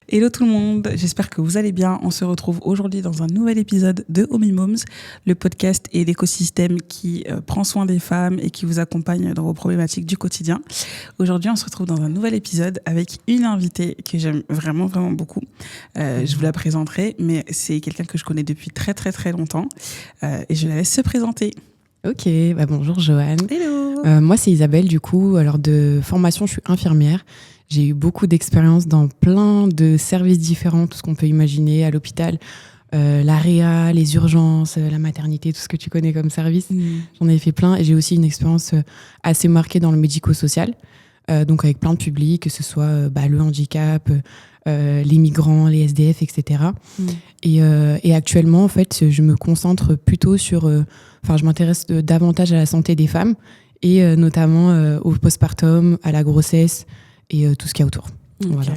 Hello tout le monde, j'espère que vous allez bien. On se retrouve aujourd'hui dans un nouvel épisode de Homie Moms, le podcast et l'écosystème qui prend soin des femmes et qui vous accompagne dans vos problématiques du quotidien. Aujourd'hui, on se retrouve dans un nouvel épisode avec une invitée que j'aime vraiment, vraiment beaucoup. Je vous la présenterai, mais c'est quelqu'un que je connais depuis très, très, très longtemps et je la laisse se présenter. Ok, bonjour Joanne. Hello. Moi c'est Isabelle du coup. Alors de formation je suis infirmière. J'ai eu beaucoup d'expérience dans plein de services différents, tout ce qu'on peut imaginer à l'hôpital, la réa, les urgences, la maternité, tout ce que tu connais comme service. J'en ai fait plein et j'ai aussi une expérience assez marquée dans le médico-social, donc avec plein de publics, que ce soit le handicap, les migrants, les SDF, etc. Et actuellement en fait je me concentre plutôt sur... je m'intéresse davantage à la santé des femmes et notamment au postpartum, à la grossesse et tout ce qu'il y a autour. Okay. Voilà.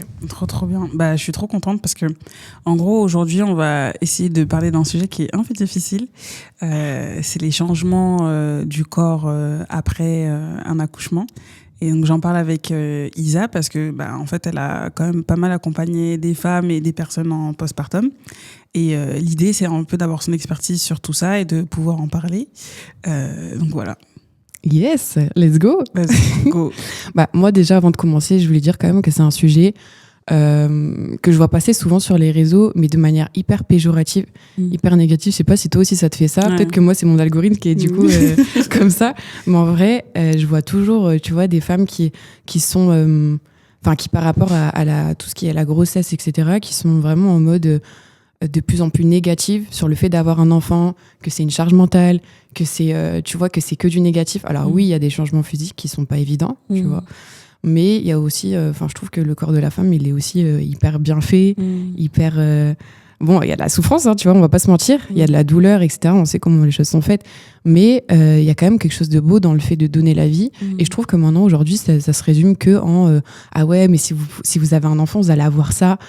Trop bien. Je suis trop contente parce que, en gros, aujourd'hui, on va essayer de parler d'un sujet qui est un peu difficile. C'est les changements du corps après un accouchement. Et donc, j'en parle avec Isa parce que, en fait, elle a quand même pas mal accompagné des femmes et des personnes en postpartum. Et l'idée, c'est un peu d'avoir son expertise sur tout ça et de pouvoir en parler. Donc, voilà. Yes, let's go. Let's go. Moi, déjà, avant de commencer, je voulais dire quand même que c'est un sujet que je vois passer souvent sur les réseaux, mais de manière hyper péjorative, hyper négative. Je sais pas si toi aussi ça te fait ça. Ouais. Peut-être que moi, c'est mon algorithme qui est du coup comme ça. Mais en vrai, je vois toujours, tu vois, des femmes qui sont... qui par rapport à tout ce qui est la grossesse, etc., qui sont vraiment en mode... de plus en plus négative sur le fait d'avoir un enfant, que c'est une charge mentale, que c'est, tu vois, que c'est que du négatif. Alors oui, il y a des changements physiques qui sont pas évidents, tu vois. Mais il y a aussi, je trouve que le corps de la femme, il est aussi hyper bien fait, hyper... il y a de la souffrance, hein, tu vois, on va pas se mentir. Il y a de la douleur, etc. On sait comment les choses sont faites. Mais il y a quand même quelque chose de beau dans le fait de donner la vie. Et je trouve que maintenant, aujourd'hui, ça se résume que en ah ouais, mais si vous avez un enfant, vous allez avoir ça.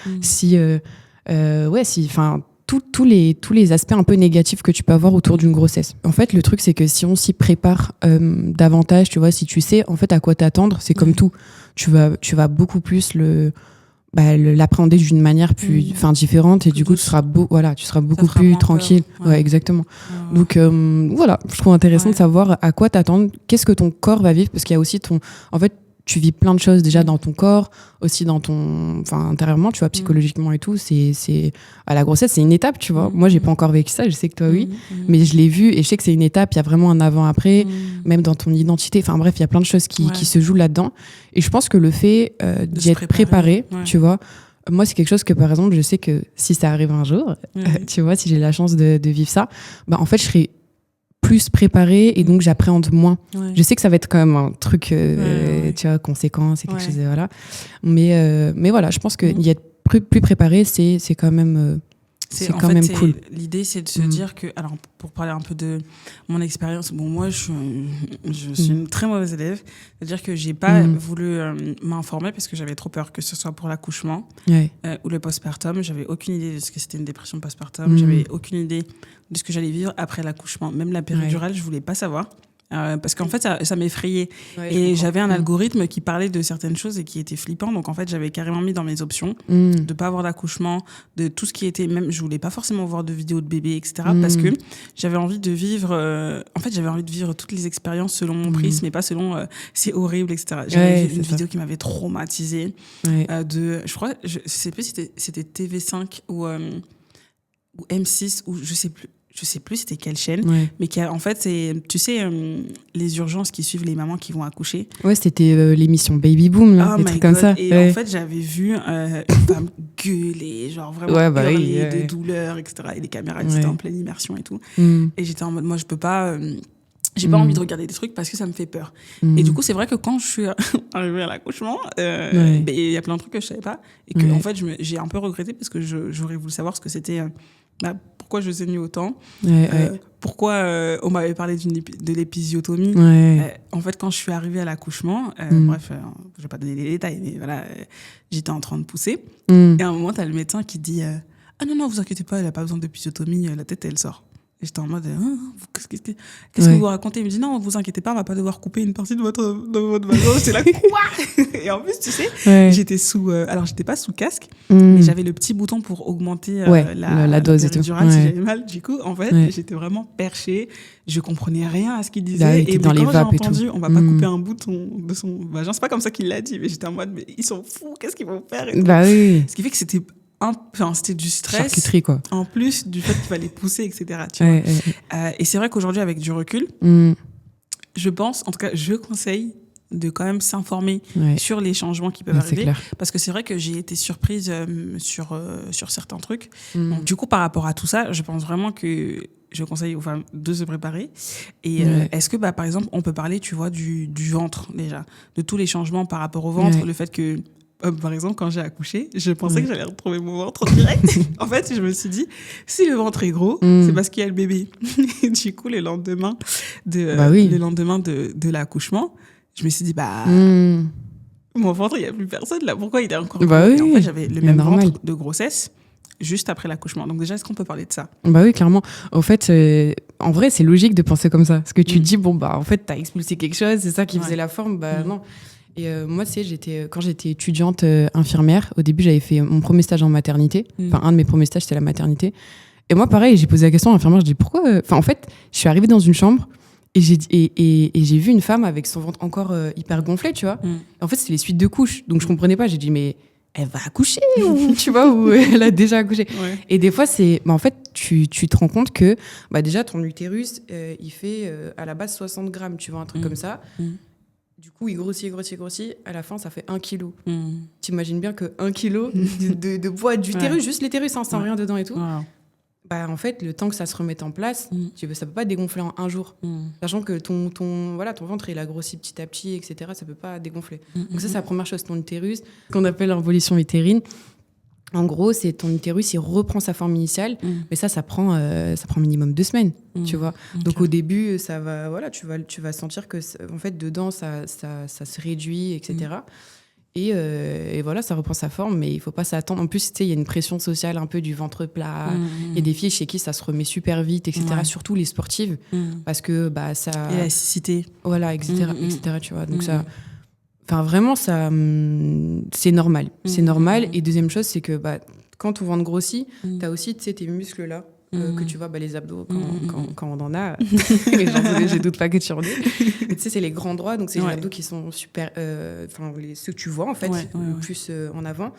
Tous les aspects un peu négatifs que tu peux avoir autour d'une grossesse. En fait, le truc, c'est que si on s'y prépare davantage, tu vois, si tu sais en fait à quoi t'attendre, c'est comme tout. Tu vas beaucoup plus l'appréhender d'une manière plus différente et du coup tu seras beaucoup plus tranquille. Ouais, exactement. Donc voilà, je trouve intéressant de savoir à quoi t'attendre, qu'est-ce que ton corps va vivre, parce qu'il y a aussi en fait, tu vis plein de choses déjà dans ton corps, aussi dans intérieurement, tu vois, psychologiquement et tout. C'est à la grossesse, c'est une étape, tu vois. Moi, j'ai pas encore vécu ça, je sais que toi, oui, mais je l'ai vu et je sais que c'est une étape. Il y a vraiment un avant-après, même dans ton identité. Enfin bref, il y a plein de choses qui se jouent là-dedans. Et je pense que le fait d'y être préparé, tu vois, moi, c'est quelque chose que, par exemple, je sais que si ça arrive un jour, tu vois, si j'ai la chance de vivre ça, en fait, je serai plus préparée et donc j'appréhende moins. Je sais que ça va être quand même un truc, tu vois, conséquent, c'est quelque chose, voilà. Mais voilà, je pense y être plus préparé, c'est quand même... c'est quand même cool. L'idée, c'est de se dire que, alors, pour parler un peu de mon expérience, moi, je suis une très mauvaise élève. C'est-à-dire que j'ai pas voulu m'informer parce que j'avais trop peur que ce soit pour l'accouchement ou le postpartum. J'avais aucune idée de ce que c'était une dépression postpartum. J'avais aucune idée de ce que j'allais vivre après l'accouchement. Même la péridurale, je voulais pas savoir. Parce qu'en fait, ça m'effrayait. Et j'avais un algorithme qui parlait de certaines choses et qui était flippant. Donc, en fait, j'avais carrément mis dans mes options de pas avoir d'accouchement, de tout ce qui était... Même, je voulais pas forcément voir de vidéos de bébés, etc. Parce que j'avais envie de vivre... j'avais envie de vivre toutes les expériences selon mon prisme et pas selon c'est horrible, etc. J'avais vu une vidéo qui m'avait traumatisée. Je crois, je sais plus si c'était TV5 ou M6 ou je sais plus c'était quelle chaîne, mais qui en fait c'est, tu sais, les urgences qui suivent les mamans qui vont accoucher. Ouais, c'était l'émission Baby Boom, là, des trucs comme ça. Et en fait, j'avais vu une femme gueuler, genre vraiment hurler de douleur, etc. Et les caméras étaient en pleine immersion et tout. Et j'étais en mode, moi je peux pas... j'ai pas envie de regarder des trucs parce que ça me fait peur. Et du coup, c'est vrai que quand je suis arrivée à l'accouchement, il y a plein de trucs que je savais pas. Et que, en fait, j'ai un peu regretté parce que j'aurais voulu savoir ce que c'était... pourquoi je saignais autant, pourquoi on m'avait parlé de l'épisiotomie. En fait, quand je suis arrivée à l'accouchement, bref, je vais pas donner les détails, mais voilà, j'étais en train de pousser. Et à un moment, t'as le médecin qui dit ah non, vous inquiétez pas, elle a pas besoin d'épisiotomie, la tête, elle sort. Et j'étais en mode, qu'est-ce que vous racontez? Il me dit, non, vous inquiétez pas, on va pas devoir couper une partie de votre vagin. J'étais là, quoi? Et en plus, tu sais, j'étais alors j'étais pas sous casque, mais j'avais le petit bouton pour augmenter la dose et tout. Si j'avais mal. Du coup, en fait, j'étais vraiment perchée. Je comprenais rien à ce qu'il disait. Et dans les quand vapes j'ai entendu, on va pas couper un bout de son vagin, c'est pas comme ça qu'il l'a dit, mais j'étais en mode, mais ils sont fous, qu'est-ce qu'ils vont faire? Bah oui. Ce qui fait que c'était du stress. Charcuterie, quoi. En plus du fait qu'il fallait pousser, etc. Tu vois. Et c'est vrai qu'aujourd'hui, avec du recul, je pense, en tout cas, je conseille de quand même s'informer sur les changements qui peuvent arriver. Clair. Parce que c'est vrai que j'ai été surprise sur certains trucs. Donc, du coup, par rapport à tout ça, je pense vraiment que je conseille aux femmes de se préparer. Et est-ce que, par exemple, on peut parler, tu vois, du ventre, déjà, de tous les changements par rapport au ventre, le fait que, par exemple, quand j'ai accouché, je pensais que j'allais retrouver mon ventre en direct. En fait, je me suis dit, si le ventre est gros, c'est parce qu'il y a le bébé. Et du coup, le lendemain de l'accouchement, je me suis dit, mon ventre, il n'y a plus personne là. Pourquoi il est encore gros? Et en fait, j'avais le même ventre de grossesse juste après l'accouchement. Donc déjà, est-ce qu'on peut parler de ça? Bah oui, clairement. En fait, en vrai, c'est logique de penser comme ça. Parce que tu te dis, en fait, t'as expulsé quelque chose, c'est ça qui faisait la forme. Non. Et moi, tu sais, quand j'étais étudiante infirmière, au début, j'avais fait mon premier stage en maternité. Enfin, un de mes premiers stages, c'était la maternité. Et moi, pareil, j'ai posé la question à l'infirmière, je dis pourquoi... en fait, je suis arrivée dans une chambre et j'ai vu une femme avec son ventre encore hyper gonflé, tu vois. En fait, c'était les suites de couches. Donc, je comprenais pas. J'ai dit, mais elle va accoucher ou, tu vois, ou elle a déjà accouché. Et des fois, en fait, tu te rends compte que déjà, ton utérus, il fait à la base 60 grammes, tu vois, un truc comme ça. Du coup, il grossit. À la fin, ça fait 1 kilo. T'imagines bien que 1 kilo de poids d'utérus, juste l'utérus, sans rien dedans et tout. En fait, le temps que ça se remette en place, ça peut pas dégonfler en un jour. Sachant que ton ventre, il a grossi petit à petit, etc. Ça peut pas dégonfler. Donc ça, c'est la première chose. Ton utérus, qu'on appelle l'involution utérine. En gros, c'est ton utérus, il reprend sa forme initiale, mais ça prend minimum 2 semaines, tu vois. Donc au début, ça va, tu vas sentir que, en fait, dedans, ça se réduit, etc. Et voilà, ça reprend sa forme, mais il faut pas s'attendre. En plus, tu sais, il y a une pression sociale un peu du ventre plat. Il y a des filles chez qui ça se remet super vite, etc. Surtout les sportives, parce que ça. Et la cécité. Voilà, etc., tu vois. Donc ça. Enfin, vraiment, ça, c'est normal. C'est normal. Et deuxième chose, c'est que quand ton ventre grossit, tu as aussi tes muscles là, que tu vois, les abdos, quand on en a. Je doute pas que tu en aies. Tu sais, c'est les grands droits, donc c'est les abdos qui sont super. Ceux que tu vois, en fait, plus en avant.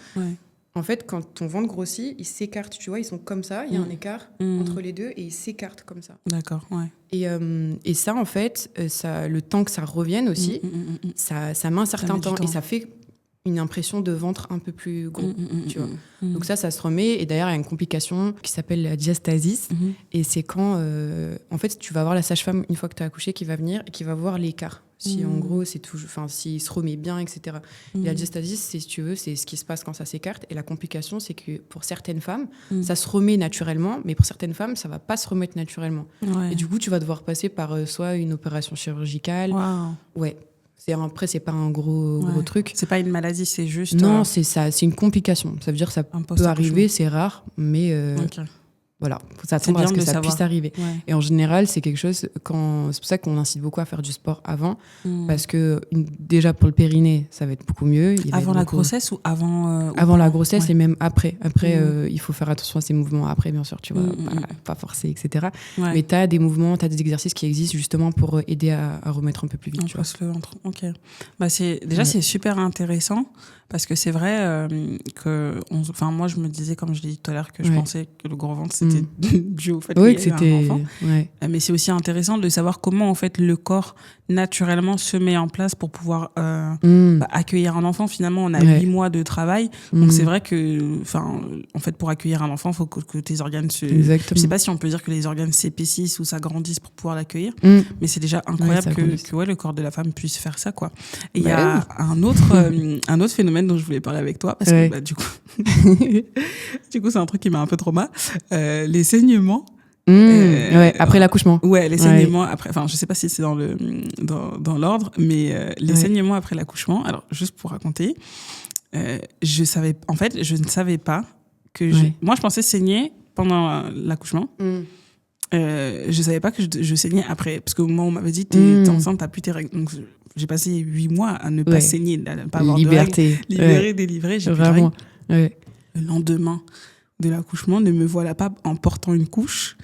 En fait, quand ton ventre grossit, ils s'écartent, tu vois, ils sont comme ça, il y a un écart entre les deux et ils s'écartent comme ça. D'accord, ouais. Et ça, en fait, le temps que ça revienne aussi, ça met un certain temps et ça fait une impression de ventre un peu plus gros, tu vois. Donc ça se remet. Et d'ailleurs, il y a une complication qui s'appelle la diastasis. Et c'est quand, en fait, tu vas voir la sage-femme une fois que tu as accouché qui va venir et qui va voir l'écart. Si en gros, c'est toujours, s'il se remet bien, etc. Et la diastasis, si tu veux, c'est ce qui se passe quand ça s'écarte. Et la complication, c'est que pour certaines femmes, ça se remet naturellement, mais pour certaines femmes, ça va pas se remettre naturellement. Et du coup, tu vas devoir passer par soit une opération chirurgicale. Ouais. Après, c'est pas un gros truc. C'est pas une maladie, c'est juste. Non, c'est ça, c'est une complication. Ça veut dire que ça peut arriver, c'est rare, mais voilà, faut s'attendre à ce que ça puisse arriver. Et en général, c'est quelque chose, c'est pour ça qu'on incite beaucoup à faire du sport avant, parce que déjà pour le périnée, ça va être beaucoup mieux. Avant la grossesse ou avant Avant la grossesse et même après. Après, il faut faire attention à ces mouvements après, bien sûr, tu vois, pas forcer, etc. Mais tu as des mouvements, tu as des exercices qui existent justement pour aider à remettre un peu plus vite. Tu vois. Le ventre. Ok. C'est super intéressant. Parce que c'est vrai que... moi, je me disais, comme je l'ai dit tout à l'heure, que je pensais que le gros ventre, c'était dû au fait qu'il y avait un enfant. Mais c'est aussi intéressant de savoir comment, en fait, le corps, naturellement, se met en place pour pouvoir accueillir un enfant. Finalement, on a 8 mois de travail. Donc, c'est vrai que... en fait, pour accueillir un enfant, il faut que tes organes se... Exactement. Je sais pas si on peut dire que les organes s'épaississent ou s'agrandissent pour pouvoir l'accueillir. Mais c'est déjà incroyable que le corps de la femme puisse faire ça, quoi. Et il y a un autre phénomène dont je voulais parler avec toi, parce que du coup c'est un truc qui m'a un peu trauma, les saignements après l'accouchement. Les saignements après, je sais pas si c'est dans l'ordre, mais les saignements après l'accouchement, alors juste pour raconter, je ne savais pas que moi je pensais saigner pendant l'accouchement. je savais pas que je saignais après. Parce que moi, on m'avait dit, t'es enceinte, t'as plus tes règles. Donc, j'ai passé 8 mois à ne pas saigner, à ne pas avoir Liberté. de règles. Libérée, délivrée, j'ai Vraiment. plus de règles. Le lendemain de l'accouchement, ne me voilà pas en portant une couche.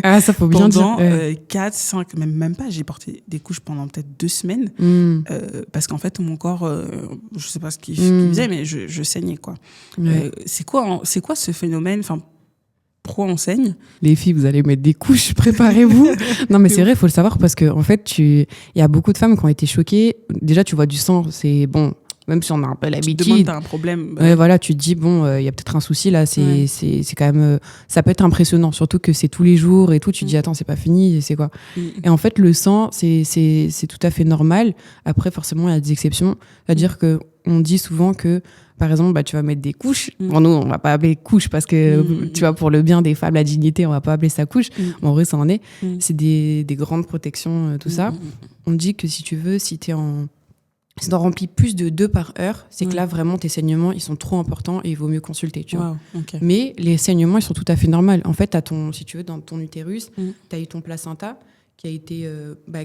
Ah, ça faut bien dire. Pendant 4, 5, même pas, j'ai porté des couches pendant peut-être 2 semaines. Parce qu'en fait, mon corps, je sais pas ce qu'il faisait, mais je saignais, quoi. C'est quoi ce phénomène? Enfin, pourquoi on saigne? Les filles, vous allez mettre des couches, préparez-vous. Non, mais c'est vrai, il faut le savoir parce que en fait, il y a beaucoup de femmes qui ont été choquées. Déjà, tu vois du sang, c'est bon. Même si on a un peu l'habitude. Tu te demandes, t'as un problème. Voilà, tu te dis, bon, y a peut-être un souci là, c'est quand même. Ça peut être impressionnant, surtout que c'est tous les jours et tout. Tu te dis, attends, c'est pas fini, c'est quoi? Et en fait, le sang, c'est tout à fait normal. Après, forcément, il y a des exceptions. C'est-à-dire qu'on dit souvent que, par exemple, bah, tu vas mettre des couches. Bon, nous, on va pas appeler couches parce que, tu vois, pour le bien des femmes, la dignité, on va pas appeler ça couche. En vrai, ça en est. C'est des grandes protections, tout ça. On dit que si tu veux, si t'en remplis plus de 2 par heure, c'est que là, vraiment, tes saignements, ils sont trop importants et il vaut mieux consulter, tu vois. Okay. Mais les saignements, ils sont tout à fait normaux. En fait, si tu veux, dans ton utérus, t'as eu ton placenta qui a été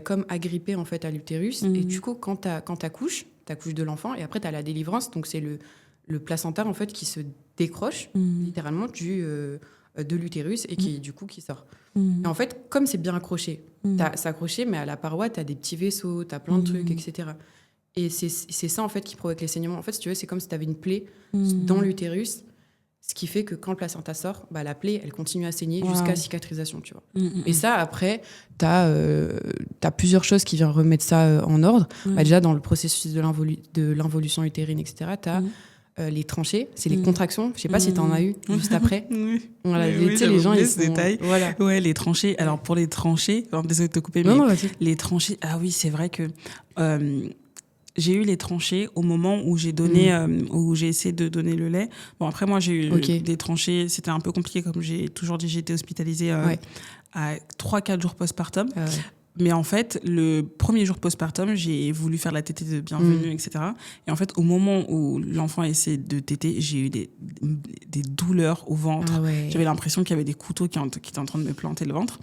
comme agrippé, en fait, à l'utérus. Et du coup, quand t'accouches de l'enfant, et après, t'as la délivrance, donc c'est le placenta, en fait, qui se décroche, littéralement, de l'utérus et qui, du coup, qui sort. Et en fait, comme c'est bien accroché, c'est accroché, mais à la paroi, t'as des petits vaisseaux, t'as plein de trucs, etc. Et c'est ça, en fait, qui provoque les saignements. En fait, si tu veux, c'est comme si tu avais une plaie dans l'utérus, ce qui fait que quand le placenta sort, bah, la plaie, elle continue à saigner jusqu'à cicatrisation, tu vois. Et ça, après, tu as plusieurs choses qui viennent remettre ça en ordre. Bah, déjà, dans le processus de l'involution utérine, etc., tu as les tranchées, c'est les contractions. Je sais pas si tu en as eu juste après. Voilà, tu sais, les gens, ils sont... détail. Voilà. Ouais, les tranchées. Alors, pour les tranchées, désolé de te couper, mais les tranchées, ah oui, c'est vrai que... j'ai eu les tranchées au moment où j'ai donné, où j'ai essayé de donner le lait. Bon, après, moi, j'ai eu des tranchées. C'était un peu compliqué, comme j'ai toujours dit, j'ai été hospitalisée à 3-4 jours postpartum. Mais en fait, le premier jour postpartum, j'ai voulu faire la tétée de bienvenue, etc. Et en fait, au moment où l'enfant essaie de téter, j'ai eu des douleurs au ventre. Ah ouais. J'avais l'impression qu'il y avait des couteaux qui étaient en train de me planter le ventre.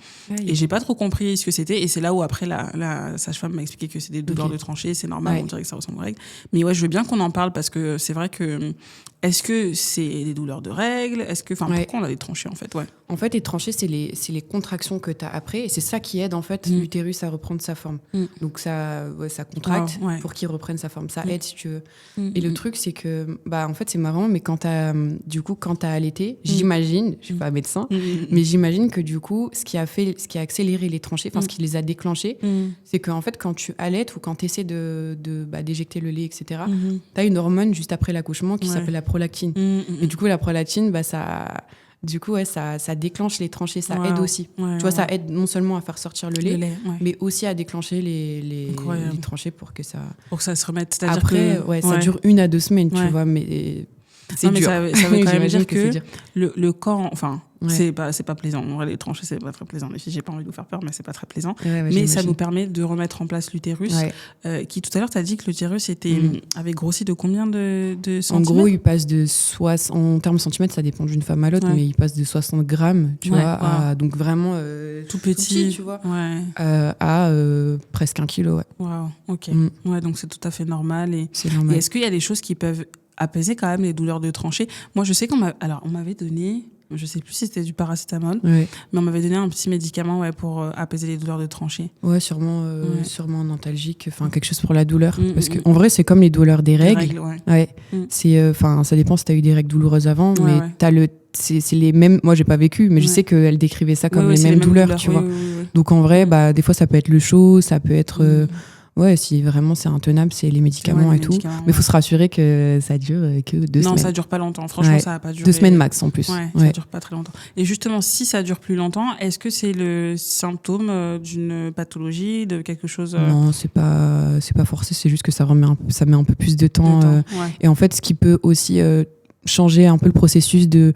Et j'ai pas trop compris ce que c'était. Et c'est là où après, la sage-femme m'a expliqué que c'est des douleurs de tranchée. C'est normal, on dirait que ça ressemble aux règles. Mais ouais, je veux bien qu'on en parle parce que c'est vrai que... Est-ce que c'est des douleurs de règles? Pourquoi on a des tranchées, en fait? En fait, les tranchées, c'est les contractions que tu as après. Et c'est ça qui aide, en fait, l'utérus à reprendre sa forme. Donc, ça contracte pour qu'il reprenne sa forme. Ça aide, si tu veux. Et le truc, c'est que, en fait, c'est marrant, mais quand tu as allaité, j'imagine, je suis pas médecin, mais j'imagine que, du coup, ce qui a accéléré les tranchées, ce qui les a déclenchées, c'est qu'en fait, quand tu allaites ou quand tu essaies d'éjecter le lait, etc., tu as une hormone juste après l'accouchement qui s'appelle la prolactine. Et du coup, la prolactine, ça déclenche les tranchées, ça aide aussi. Tu vois, ça aide non seulement à faire sortir le lait, mais aussi à déclencher les tranchées pour que ça se remette. C'est-à-dire après, ça dure 1 à 2 semaines, tu vois, mais c'est dur. Ça veut quand même dire que le corps, c'est pas plaisant. En vrai, les tranchées, c'est pas très plaisant. Les filles, j'ai pas envie de vous faire peur, mais c'est pas très plaisant. Mais ça nous permet de remettre en place l'utérus, qui tout à l'heure, t'as dit que l'utérus avait grossi de combien de centimètres? En gros, il passe de 60, en termes de centimètres, ça dépend d'une femme à l'autre, mais il passe de 60 grammes, tu vois, à, donc vraiment tout petit, tu vois, à presque 1 kilo. Waouh, ok. Ouais, donc c'est tout à fait normal. C'est normal. Et est-ce qu'il y a des choses qui peuvent apaiser quand même les douleurs de tranchée? Moi, je sais qu'on m'avait donné, je sais plus si c'était du paracétamol, mais on m'avait donné un petit médicament pour apaiser les douleurs de tranchée. Ouais, sûrement un antalgique, quelque chose pour la douleur. Parce qu'en vrai, c'est comme les douleurs des règles. C'est, ça dépend si tu as eu des règles douloureuses avant, mais t'as c'est les mêmes. Moi, j'ai pas vécu, mais je sais qu'elle décrivait ça comme les mêmes douleurs, tu vois. Donc en vrai, des fois, ça peut être le chaud, ça peut être... si vraiment c'est intenable, c'est les médicaments et tout. Mais il faut se rassurer que ça dure que 2 semaines. Non, ça dure pas longtemps. Franchement, ça va pas durer. 2 semaines max en plus. Ça dure pas très longtemps. Et justement, si ça dure plus longtemps, est-ce que c'est le symptôme d'une pathologie, de quelque chose Non, c'est pas forcé. C'est juste que ça met un peu plus de temps. Et en fait, ce qui peut aussi changer un peu le processus des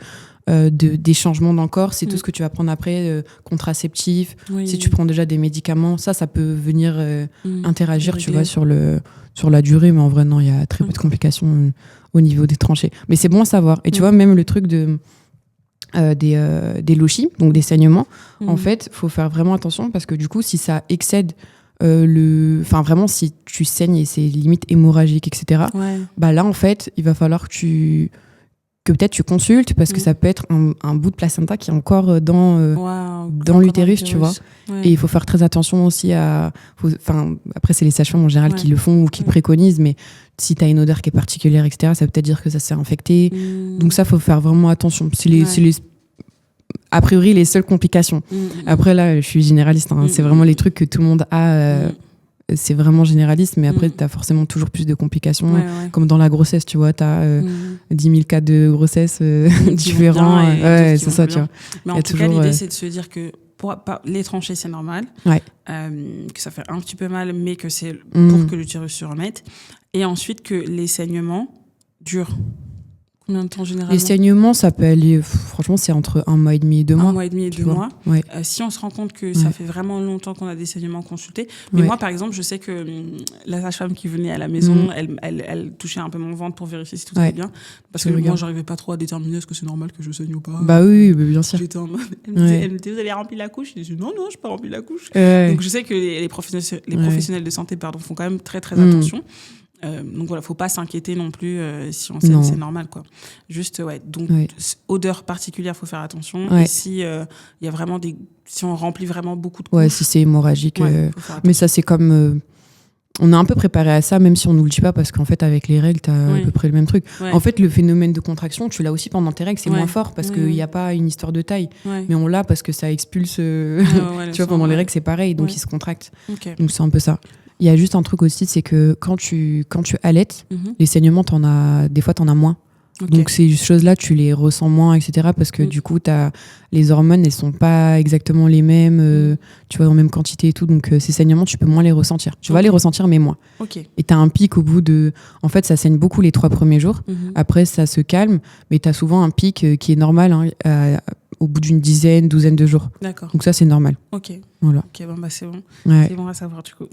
changements d'encore, c'est tout ce que tu vas prendre après, contraceptifs, si tu prends déjà des médicaments, ça peut venir interagir, tu vois, sur la durée, mais en vrai, non, il y a très peu de complications au niveau des tranchées. Mais c'est bon à savoir. Et tu vois, même le truc des lochis, donc des saignements, en fait, faut faire vraiment attention parce que du coup, si ça excède vraiment, si tu saignes et c'est limite hémorragique, etc., bah là, en fait, il va falloir que peut-être tu consultes parce que ça peut être un bout de placenta qui est encore dans l'utérus, tu vois. Et il faut faire très attention aussi après, c'est les sages-femmes en général qui le font ou qui préconisent, mais si tu as une odeur qui est particulière, etc., ça veut peut-être dire que ça s'est infecté. Donc ça, faut faire vraiment attention. A priori, les seules complications. Après, là, je suis généraliste. C'est vraiment les trucs que tout le monde a. C'est vraiment généraliste, mais après, tu as forcément toujours plus de complications. Comme dans la grossesse, tu vois, tu as 10 000 cas de grossesse différents. C'est ça, tu vois. Mais en tout cas, l'idée, c'est de se dire que les tranchées, c'est normal. Que ça fait un petit peu mal, mais que c'est pour que l'utérus se remette. Et ensuite, que les saignements durent. Combien de temps généralement ? Les saignements, ça peut aller, franchement, c'est entre 1 mois et demi et 2 mois. 1 mois et demi et 2 mois. Si on se rend compte que ça fait vraiment longtemps qu'on a des saignements consultés. Mais moi, par exemple, je sais que la sage-femme qui venait à la maison, elle touchait un peu mon ventre pour vérifier si tout allait bien. Parce que moi, j'arrivais pas trop à déterminer est-ce que c'est normal que je saigne ou pas. Bah oui, bien sûr. J'étais en mode, elle me disait, vous avez rempli la couche ? Je disais, non, j'ai pas rempli la couche. Donc je sais que les professionnels de santé font quand même très, très attention. Donc voilà, faut pas s'inquiéter non plus si on sait que c'est normal, quoi. Juste donc odeur particulière, faut faire attention. Et si y a vraiment si on remplit vraiment beaucoup de couches, si c'est hémorragique, mais ça c'est comme on est un peu préparé à ça, même si on nous le dit pas, parce qu'en fait avec les règles t'as à peu près le même truc. En fait, le phénomène de contraction, tu l'as aussi pendant tes règles, c'est moins fort parce qu'il y a pas une histoire de taille, mais on l'a parce que ça expulse. Tu vois, pendant les règles c'est pareil, donc ils se contractent. Donc c'est un peu ça. Il y a juste un truc aussi, c'est que quand tu allaites, les saignements, des fois, t'en as moins. Donc ces choses-là, tu les ressens moins, etc. Parce que du coup, les hormones, elles sont pas exactement les mêmes, tu vois, en même quantité et tout. Donc ces saignements, tu peux moins les ressentir. Tu vas les ressentir, mais moins. Et t'as un pic au bout de... En fait, ça saigne beaucoup les 3 premiers jours. Après, ça se calme, mais t'as souvent un pic qui est normal au bout d'une douzaine de jours. D'accord. Donc ça, c'est normal. Voilà. Ok, bon, bah c'est bon. Ouais. C'est bon à savoir, du coup.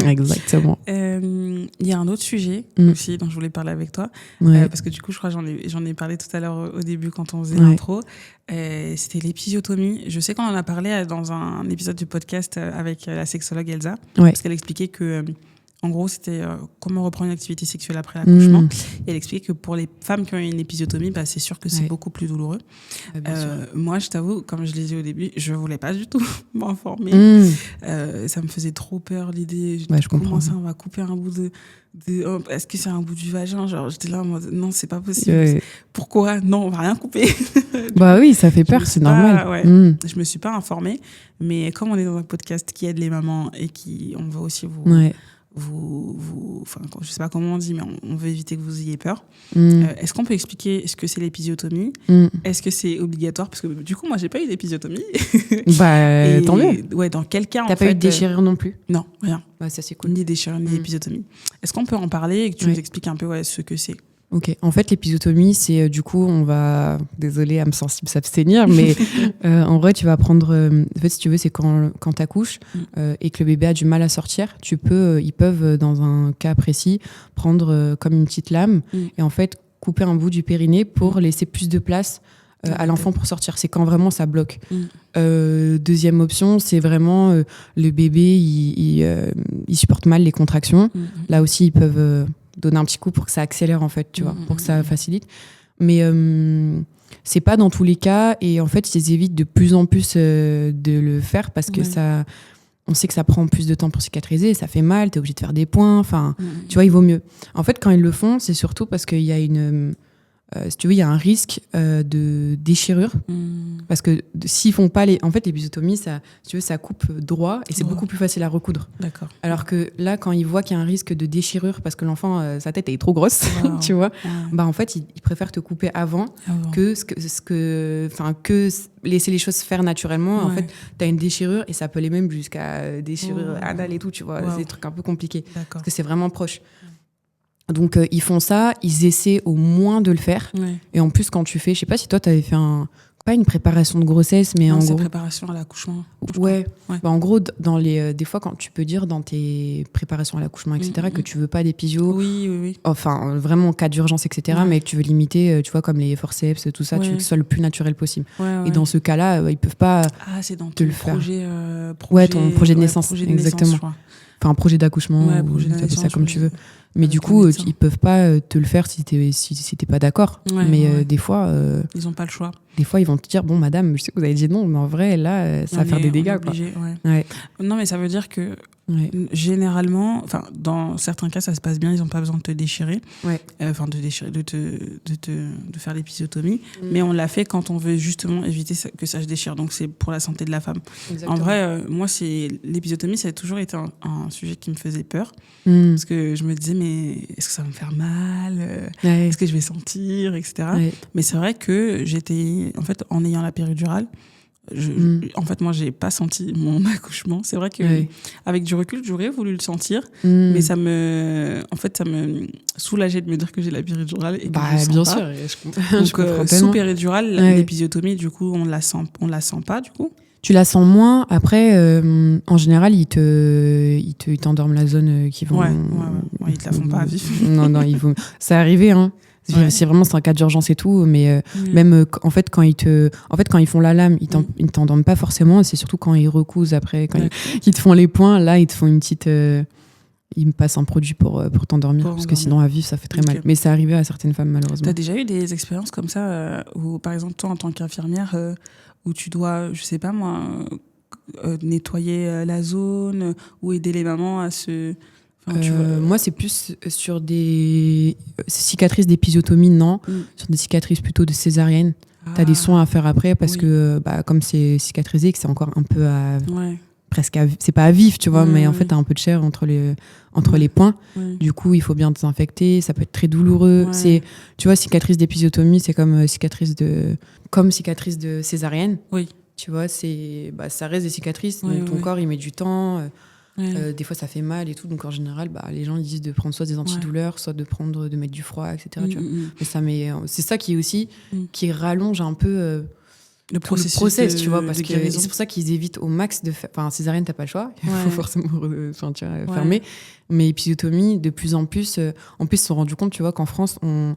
Exactement. Il y a un autre sujet aussi dont je voulais parler avec toi. Parce que du coup, je crois que j'en ai parlé tout à l'heure au début quand on faisait l'intro. C'était l'épisiotomie. Je sais qu'on en a parlé dans un épisode du podcast avec la sexologue Elsa. Parce qu'elle expliquait que... En gros, c'était comment reprendre une activité sexuelle après l'accouchement. Et elle expliquait que pour les femmes qui ont eu une épisiotomie, c'est sûr que c'est beaucoup plus douloureux. Moi, je t'avoue, comme je l'ai dit au début, je voulais pas du tout m'informer. Ça me faisait trop peur l'idée. Comment ça, on va couper un bout de est-ce que c'est un bout du vagin ? Genre, j'étais là en mode, non, c'est pas possible. Pourquoi ? Non, on va rien couper. Bah oui, ça fait peur, c'est normal. Je me suis pas informée. Mais comme on est dans un podcast qui aide les mamans et on va aussi je sais pas comment on dit, mais on veut éviter que vous ayez peur. Est-ce qu'on peut expliquer ce que c'est l'épisiotomie ? Est-ce que c'est obligatoire ? Parce que du coup, moi, j'ai pas eu d'épisiotomie. Tant mieux. Ouais, dans quel cas, T'as pas eu de déchirure non plus ? Non, rien. Ça, c'est cool. Ni déchirure, ni épisiotomie. Est-ce qu'on peut en parler et que tu nous expliques un peu ce que c'est ? Ok. En fait, l'épisiotomie, c'est du coup, désolée, âme sensible, s'abstenir, mais en vrai, tu vas prendre. En fait, si tu veux, c'est quand t'accouches et que le bébé a du mal à sortir, ils peuvent, dans un cas précis, prendre comme une petite lame et en fait couper un bout du périnée pour laisser plus de place à l'enfant pour sortir. C'est quand vraiment ça bloque. Deuxième option, c'est vraiment le bébé, il supporte mal les contractions. Là aussi, ils peuvent donner un petit coup pour que ça accélère, en fait, tu vois, pour que ça facilite. Mais c'est pas dans tous les cas. Et en fait, ils évitent de plus en plus de le faire parce que on sait que ça prend plus de temps pour cicatriser, ça fait mal, t'es obligé de faire des points. Enfin, tu vois, il vaut mieux. En fait, quand ils le font, c'est surtout parce qu'il y a si tu veux, il y a un risque de déchirure. Parce que s'ils font pas en fait, l'épisiotomie, si tu veux, ça coupe droit et c'est beaucoup plus facile à recoudre. D'accord. Alors que là, quand ils voient qu'il y a un risque de déchirure parce que l'enfant, sa tête est trop grosse, tu vois, en fait, ils préfèrent te couper avant que laisser les choses faire naturellement. En fait, t'as une déchirure et ça peut aller même jusqu'à déchirure anale et tout, tu vois. C'est des trucs un peu compliqués. Parce que c'est vraiment proche. Donc ils font ça, ils essaient au moins de le faire. Et en plus, quand tu fais, je sais pas si toi t'avais fait pas une préparation de grossesse, mais Non, en c'est gros. préparation à l'accouchement. Ouais. Ouais. Bah, en gros, dans les, des fois, quand tu peux dire dans tes préparations à l'accouchement, etc., que tu veux pas d'épisio, Oui. enfin, vraiment en cas d'urgence, etc., Ouais. mais que tu veux limiter, tu vois, comme les forceps, tout ça, Ouais. tu veux que ce soit le plus naturel possible. Ouais. Et dans ce cas-là, ils peuvent pas c'est dans te ton le faire. projet, Ouais, ton projet de naissance, projet de exactement. naissance, je crois. Enfin, un projet d'accouchement, Ouais, ou projet de t'appelles ça naissance, comme tu veux. Mais avec du un coup, médecin. ils peuvent pas te le faire si t'es pas d'accord. Ouais, mais ouais. des fois, ils ont pas le choix. ils vont te dire, bon, madame, je sais que vous avez dit non, mais en vrai, là, ça va faire des dégâts, quoi. Obligé, ouais. Ouais. Non, mais ça veut dire que Ouais. généralement, enfin, dans certains cas, ça se passe bien, ils n'ont pas besoin de te déchirer. Ouais. Enfin, de faire l'épisiotomie. Mais on l'a fait quand on veut justement éviter que ça se déchire. Donc, c'est pour la santé de la femme. Exactement. En vrai, moi, l'épisiotomie, ça a toujours été un sujet qui me faisait peur. Mm. Parce que je me disais, mais est-ce que ça va me faire mal Ouais. Est-ce que je vais sentir, etc. Ouais. Mais c'est vrai que en fait, en ayant la péridurale, en fait, moi, j'ai pas senti mon accouchement. C'est vrai que avec du recul, j'aurais voulu le sentir, mais ça me soulageait de me dire que j'ai la péridurale et que je le sens bien pas. sûr, Donc, sous péridurale, l'épisiotomie, du coup, on la sent pas, du coup. Tu la sens moins. Après, en général, ils t'endorment la zone qui vont. Ouais, ils te la font pas à vif. Non, ils vont. C'est arrivé, hein. C'est vraiment un cas d'urgence et tout, mais même en fait quand ils font la lame, ils t'endorment pas forcément. C'est surtout quand ils recousent après, quand ils te font les points, là ils te font une petite, ils me passent un produit pour t'endormir, parce que sinon à vivre ça fait très mal. Mais c'est arrivé à certaines femmes malheureusement. T'as déjà eu des expériences comme ça où par exemple toi en tant qu'infirmière où tu dois, je sais pas moi, nettoyer la zone ou aider les mamans à se moi, c'est plus sur des cicatrices d'épisiotomie, non. Sur des cicatrices plutôt de césarienne. T'as des soins à faire après parce que, comme c'est cicatrisé et que c'est encore un peu presque c'est pas à vif, tu vois, mais en fait, t'as un peu de chair entre les points. Du coup, il faut bien désinfecter. Ça peut être très douloureux. Tu vois, cicatrice d'épisiotomie, c'est comme cicatrice de césarienne. Oui. Tu vois, ça reste des cicatrices. Donc ton corps, il met du temps. Des fois ça fait mal et tout, donc en général les gens ils disent de prendre soit des antidouleurs, soit de mettre du froid, etc. Tu vois. Mais c'est ça qui est aussi qui rallonge un peu le process, tu vois, parce que c'est pour ça qu'ils évitent au max de faire. Enfin, césarienne t'as pas le choix, il faut forcément fermer, mais épisiotomie de plus en plus ils se sont rendus compte, tu vois, qu'en France on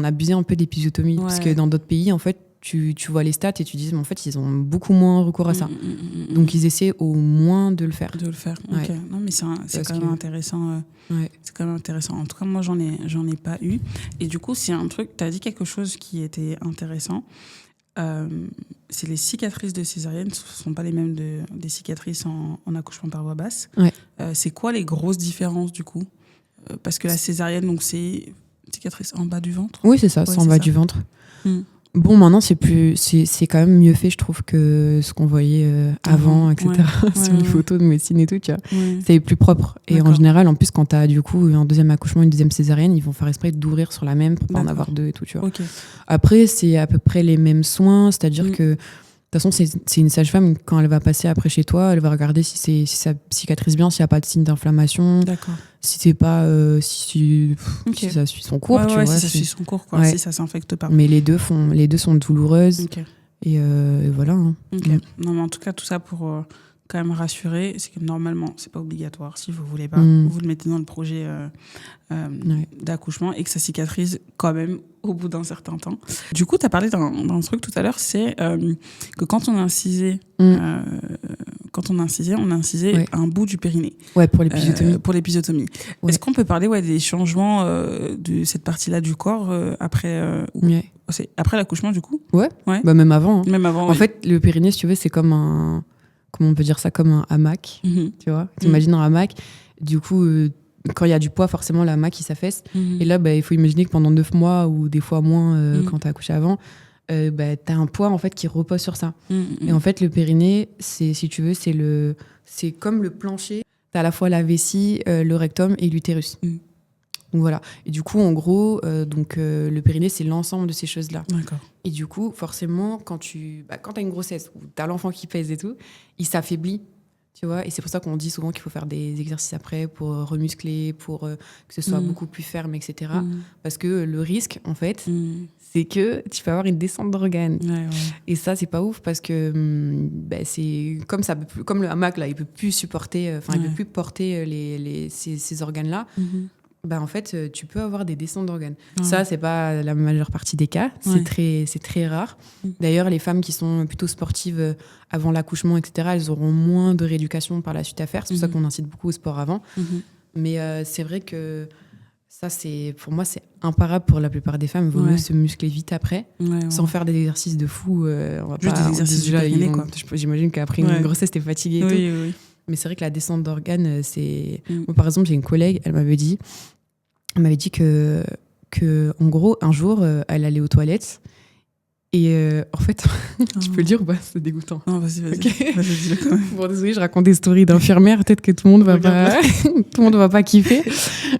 abusait un peu de l'épisiotomie, parce que dans d'autres pays en fait tu vois les stats et tu dis mais en fait ils ont beaucoup moins recours à ça. Donc ils essaient au moins de le faire. Ok. Non mais c'est quand même intéressant. C'est quand même intéressant. En tout cas moi j'en ai pas eu. Et du coup c'est un truc, tu as dit quelque chose qui était intéressant. C'est les cicatrices de césarienne, ce ne sont pas les mêmes des cicatrices en accouchement par voie basse. C'est quoi les grosses différences du coup parce que la césarienne donc c'est cicatrice en bas du ventre. Oui c'est ça, c'est en bas du ventre. Bon, maintenant, c'est quand même mieux fait, je trouve, que ce qu'on voyait avant, etc. Sur les photos de médecine et tout, tu vois. C'est plus propre. Et en général, en plus, quand t'as du coup un deuxième accouchement, une deuxième césarienne, ils vont faire exprès d'ouvrir sur la même pour pas en avoir deux et tout, tu vois. Après, c'est à peu près les mêmes soins, c'est-à-dire que de toute façon, c'est une sage-femme, quand elle va passer après chez toi, elle va regarder si ça cicatrise bien, s'il n'y a pas de signe d'inflammation. D'accord. Si c'est pas. Si ça suit son cours, tu vois. Si ça suit son cours, quoi. Si ça s'infecte pas. Mais les deux sont douloureuses. Et voilà. Hein. Non, mais en tout cas, tout ça pour quand même rassurer, c'est que normalement, c'est pas obligatoire. Si vous voulez pas, vous le mettez dans le projet d'accouchement et que ça cicatrise quand même au bout d'un certain temps. Du coup, tu as parlé d'un truc tout à l'heure, c'est que quand on incisait, on incisait un bout du périnée. Ouais, pour l'épisiotomie. Est-ce qu'on peut parler des changements de cette partie-là du corps après l'accouchement, du coup ? Ouais. Bah, même avant. Hein. Même avant. En fait, le périnée, si tu veux, c'est comme un... Comment on peut dire ça ? Comme un hamac, tu vois ? T'imagines un hamac. Du coup, quand il y a du poids, forcément, le hamac, il s'affaisse. Et là, il faut imaginer que pendant 9 mois, ou des fois moins, quand t'as accouché avant, t'as un poids, en fait, qui repose sur ça. Et en fait, le périnée, si tu veux, c'est comme le plancher. T'as à la fois la vessie, le rectum et l'utérus. Donc voilà. Et du coup, en gros, le périnée, c'est l'ensemble de ces choses-là. D'accord. Et du coup, forcément, quand t'as une grossesse, où t'as l'enfant qui pèse et tout, il s'affaiblit. Tu vois, et c'est pour ça qu'on dit souvent qu'il faut faire des exercices après pour remuscler, pour que ce soit beaucoup plus ferme, etc. Parce que le risque, en fait, c'est que tu peux avoir une descente d'organes. Ouais. Et ça, c'est pas ouf parce que c'est comme ça, comme le hamac, là, il peut plus supporter, il peut plus porter ces organes-là. En fait, tu peux avoir des descentes d'organes. Ça, c'est pas la majeure partie des cas. C'est très rare. D'ailleurs, les femmes qui sont plutôt sportives avant l'accouchement, etc., elles auront moins de rééducation par la suite à faire. C'est pour ça qu'on incite beaucoup au sport avant. Mais c'est vrai que ça, pour moi, c'est imparable pour la plupart des femmes. Il vaut mieux se muscler vite après, sans faire des exercices de fou. On va juste pas, des exercices du périnée, quoi. J'imagine qu'après une grossesse, t'es fatiguée et tout. Oui. Mais c'est vrai que la descente d'organes, c'est... Moi, par exemple, j'ai une collègue, elle m'avait dit que en gros, un jour, elle allait aux toilettes et en fait, tu peux le dire ou pas? C'est dégoûtant. Non, vas-y. Okay. Vas-y, dis-le quand même. Bon, désolé, je raconte des stories d'infirmières, peut-être que tout le monde va pas kiffer.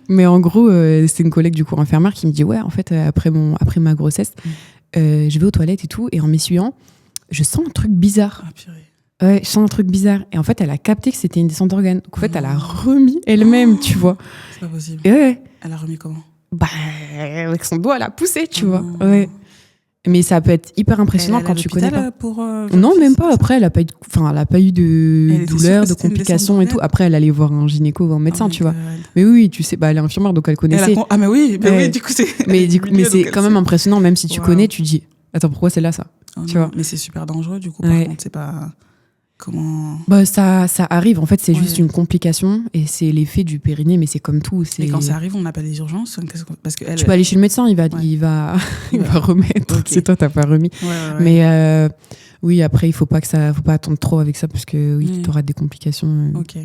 Mais en gros, c'est une collègue du cours infirmière qui me dit ouais, en fait, après ma grossesse, je vais aux toilettes et tout, et en m'essuyant, je sens un truc bizarre. Ah, purée. Ouais, je sens un truc bizarre. Et en fait, elle a capté que c'était une descente d'organes. Donc en fait, elle a remis elle-même, tu vois. C'est pas possible. Et ouais. Elle a remis comment? Avec son doigt, elle a poussé, tu vois. Ouais. Mais ça peut être hyper impressionnant quand tu connais pas. Non, même pas. Après, elle a pas eu de douleur, de complications et tout. Après, elle allait voir un gynéco ou un médecin, tu vois. Mais oui, tu sais, elle est infirmière, donc elle connaissait. Ah, mais oui, du coup, c'est. Mais c'est quand même impressionnant, même si tu connais, tu dis, attends, pourquoi c'est là, ça? Tu vois. Mais c'est super dangereux, du coup, par contre, c'est pas. Comment... ça arrive, en fait, c'est juste une complication et c'est l'effet du périnée, mais c'est comme tout. Et quand ça arrive, on appelle les urgences parce que tu peux aller chez le médecin, il va remettre. Okay. C'est toi, t'as pas remis. Ouais. Mais oui, après, faut pas attendre trop avec ça parce que oui, tu auras des complications. Ok.